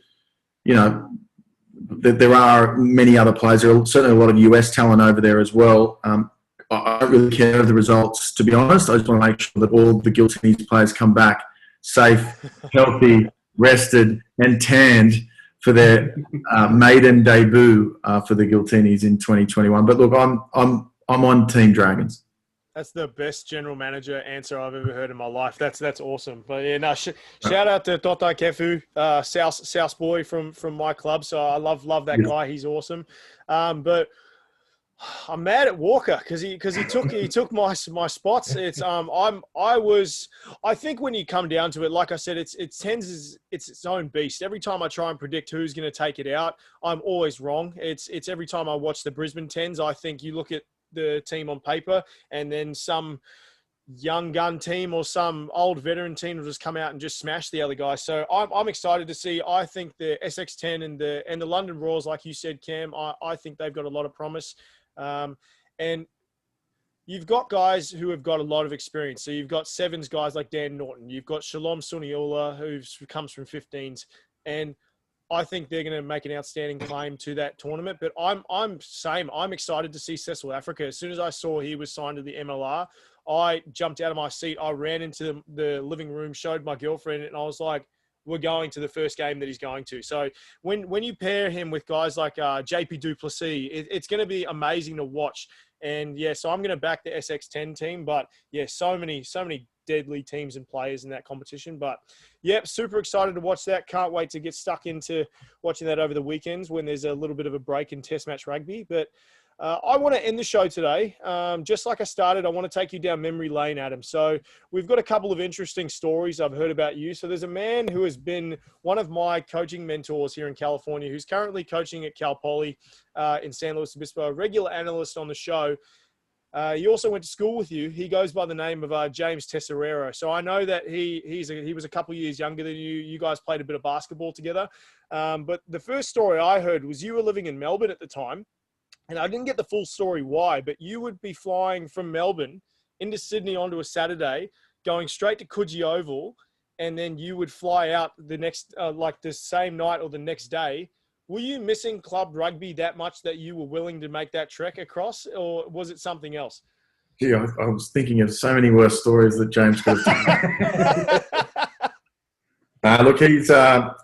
there are many other players. There are certainly a lot of US talent over there as well. I don't really care of the results, to be honest. I just want to make sure that all the Giltinis players come back safe, healthy, rested, and tanned for their maiden debut for the Giltinis in 2021. But look, I'm on Team Dragons. That's the best general manager answer I've ever heard in my life. That's awesome. But yeah, no, shout out to Tj Olsen, South boy from my club. So I love that guy. He's awesome. But I'm mad at Walker because he took my spots. It's I think when you come down to it, like I said, it's its own beast. Every time I try and predict who's going to take it out, I'm always wrong. It's every time I watch the Brisbane Tens, I think you look at the team on paper and then some young gun team or some old veteran team will just come out and just smash the other guy. So I'm excited to see. I think the SX10 and the London Royals, like you said, Cam, I think they've got a lot of promise. And you've got guys who have got a lot of experience. So you've got sevens guys like Dan Norton. You've got Shalom Suniola, who comes from 15s. And I think they're going to make an outstanding claim to that tournament. But I'm excited to see Cecil Africa. As soon as I saw he was signed to the MLR, I jumped out of my seat. I ran into the living room, showed my girlfriend, and I was like, we're going to the first game that he's going to. So when you pair him with guys like JP Duplessis, it's going to be amazing to watch. And yeah, so I'm going to back the SX10 team. But yeah, so many deadly teams and players in that competition. But yep, super excited to watch that. Can't wait to get stuck into watching that over the weekends when there's a little bit of a break in Test match rugby. But I want to end the show today. Just like I started, I want to take you down memory lane, Adam. So we've got a couple of interesting stories I've heard about you. So there's a man who has been one of my coaching mentors here in California, who's currently coaching at Cal Poly in San Luis Obispo, a regular analyst on the show. He also went to school with you. He goes by the name of James Tesserero. So I know that he was a couple of years younger than you. You guys played a bit of basketball together. But the first story I heard was you were living in Melbourne at the time. And I didn't get the full story why, but you would be flying from Melbourne into Sydney onto a Saturday, going straight to Coogee Oval, and then you would fly out the next, like the same night or the next day. Were you missing club rugby that much that you were willing to make that trek across, or was it something else? Gee, I was thinking of so many worse stories that James could have told. Look, he's a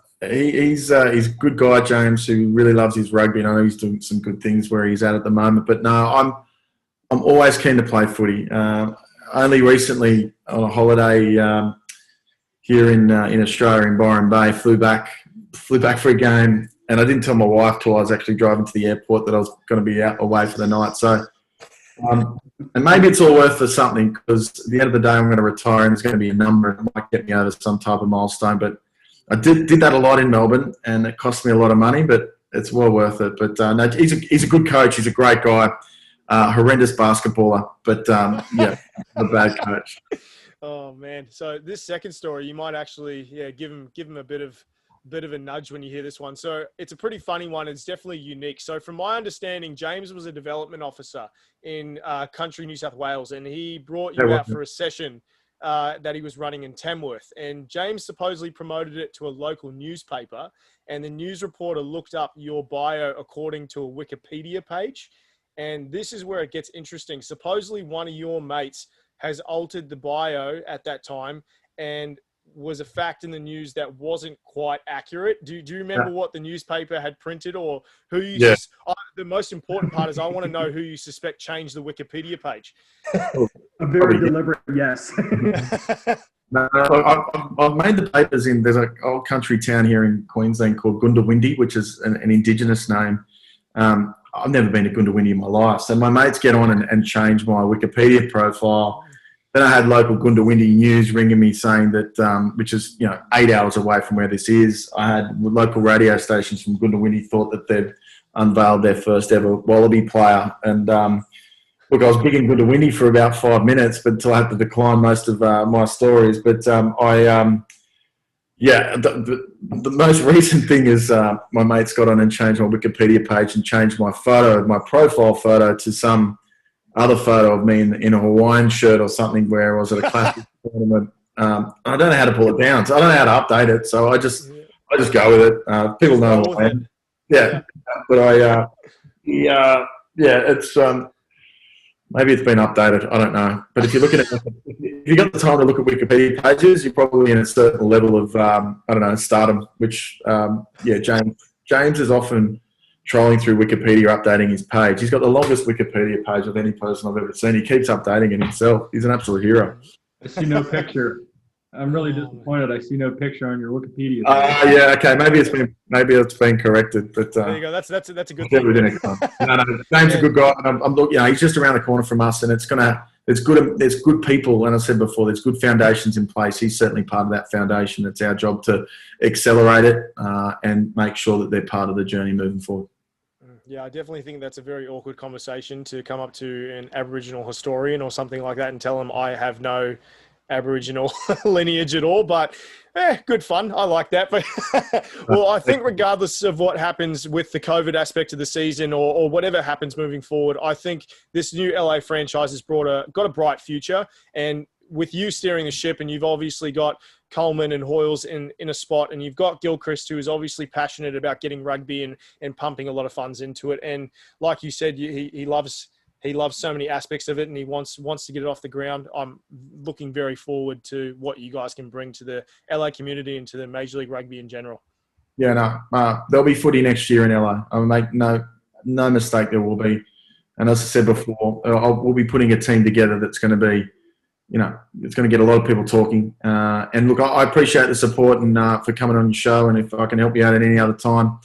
good guy, James, who really loves his rugby, and I know he's doing some good things where he's at the moment. But no, I'm always keen to play footy. Only recently on a holiday here in Australia in Byron Bay, flew back for a game, and I didn't tell my wife till I was actually driving to the airport that I was going to be out away for the night. So, and maybe it's all worth for something, because at the end of the day I'm going to retire and there's going to be a number that might get me over some type of milestone. But I did that a lot in Melbourne, and it cost me a lot of money, but it's well worth it. But no, he's a good coach. He's a great guy. Horrendous basketballer, but yeah, a bad coach. Oh man! So this second story, you might actually give him a bit of a nudge when you hear this one. So it's a pretty funny one. It's definitely unique. So from my understanding, James was a development officer in country New South Wales, and he brought you out for a session that he was running in Tamworth. And James supposedly promoted it to a local newspaper, and the news reporter looked up your bio according to a Wikipedia page. And this is where it gets interesting. Supposedly one of your mates has altered the bio at that time and was a fact in the news that wasn't quite accurate. Do you remember what the newspaper had printed, or who you? Yeah. The most important part is I want to know who you suspect changed the Wikipedia page. A very deliberate yes. No, I've made the papers there's an old country town here in Queensland called Goondiwindi, which is an Indigenous name. I've never been to Goondiwindi in my life. So my mates get on and change my Wikipedia profile. Then I had local Goondiwindi news ringing me saying that, which is 8 hours away from where this is. I had local radio stations from Goondiwindi thought that they'd unveiled their first ever Wallaby player. And look, I was big in Goondiwindi for about 5 minutes, but until I had to decline most of my stories. But the most recent thing is my mates got on and changed my Wikipedia page and changed my profile photo to some other photo of me in a Hawaiian shirt or something where I was at a classic tournament. I don't know how to pull it down, so I don't know how to update it. So I just go with it. People know who I am. Yeah, but it's maybe it's been updated. I don't know. But if you're looking at, if you got the time to look at Wikipedia pages, you're probably in a certain level of stardom. Which James is often trolling through Wikipedia, updating his page. He's got the longest Wikipedia page of any person I've ever seen. He keeps updating it himself. He's an absolute hero. I see no picture. I'm really disappointed. I see no picture on your Wikipedia. Okay. Maybe it's been corrected. But there you go. That's a good thing. No, James is a good guy. And I'm looking. He's just around the corner from us, and there's good people. And I said before, there's good foundations in place. He's certainly part of that foundation. It's our job to accelerate it and make sure that they're part of the journey moving forward. Yeah, I definitely think that's a very awkward conversation to come up to an Aboriginal historian or something like that and tell them I have no Aboriginal lineage at all, but good fun. I like that. But well, I think regardless of what happens with the COVID aspect of the season or whatever happens moving forward, I think this new LA franchise has got a bright future. And with you steering the ship, and you've obviously got Coleman and Hoyles in a spot, and you've got Gilchrist, who is obviously passionate about getting rugby and pumping a lot of funds into it. And like you said, he loves so many aspects of it, and he wants to get it off the ground. I'm looking very forward to what you guys can bring to the LA community and to the Major League Rugby in general. Yeah, no, there'll be footy next year in LA. I'll make no mistake, there will be. And as I said before, we'll be putting a team together that's going to be, it's going to get a lot of people talking. And look, I appreciate the support and for coming on your show. And if I can help you out at any other time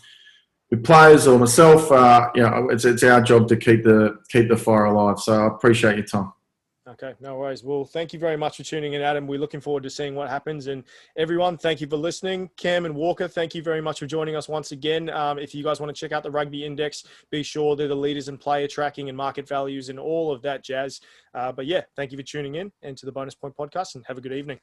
with players or myself, it's our job to keep the fire alive. So I appreciate your time. Okay, no worries. Well, thank you very much for tuning in, Adam. We're looking forward to seeing what happens. And everyone, thank you for listening. Cam and Walker, thank you very much for joining us once again. If you guys want to check out the Rugby Index, be sure they're the leaders in player tracking and market values and all of that jazz. But yeah, thank you for tuning in and to the Bonus Point Podcast, and have a good evening.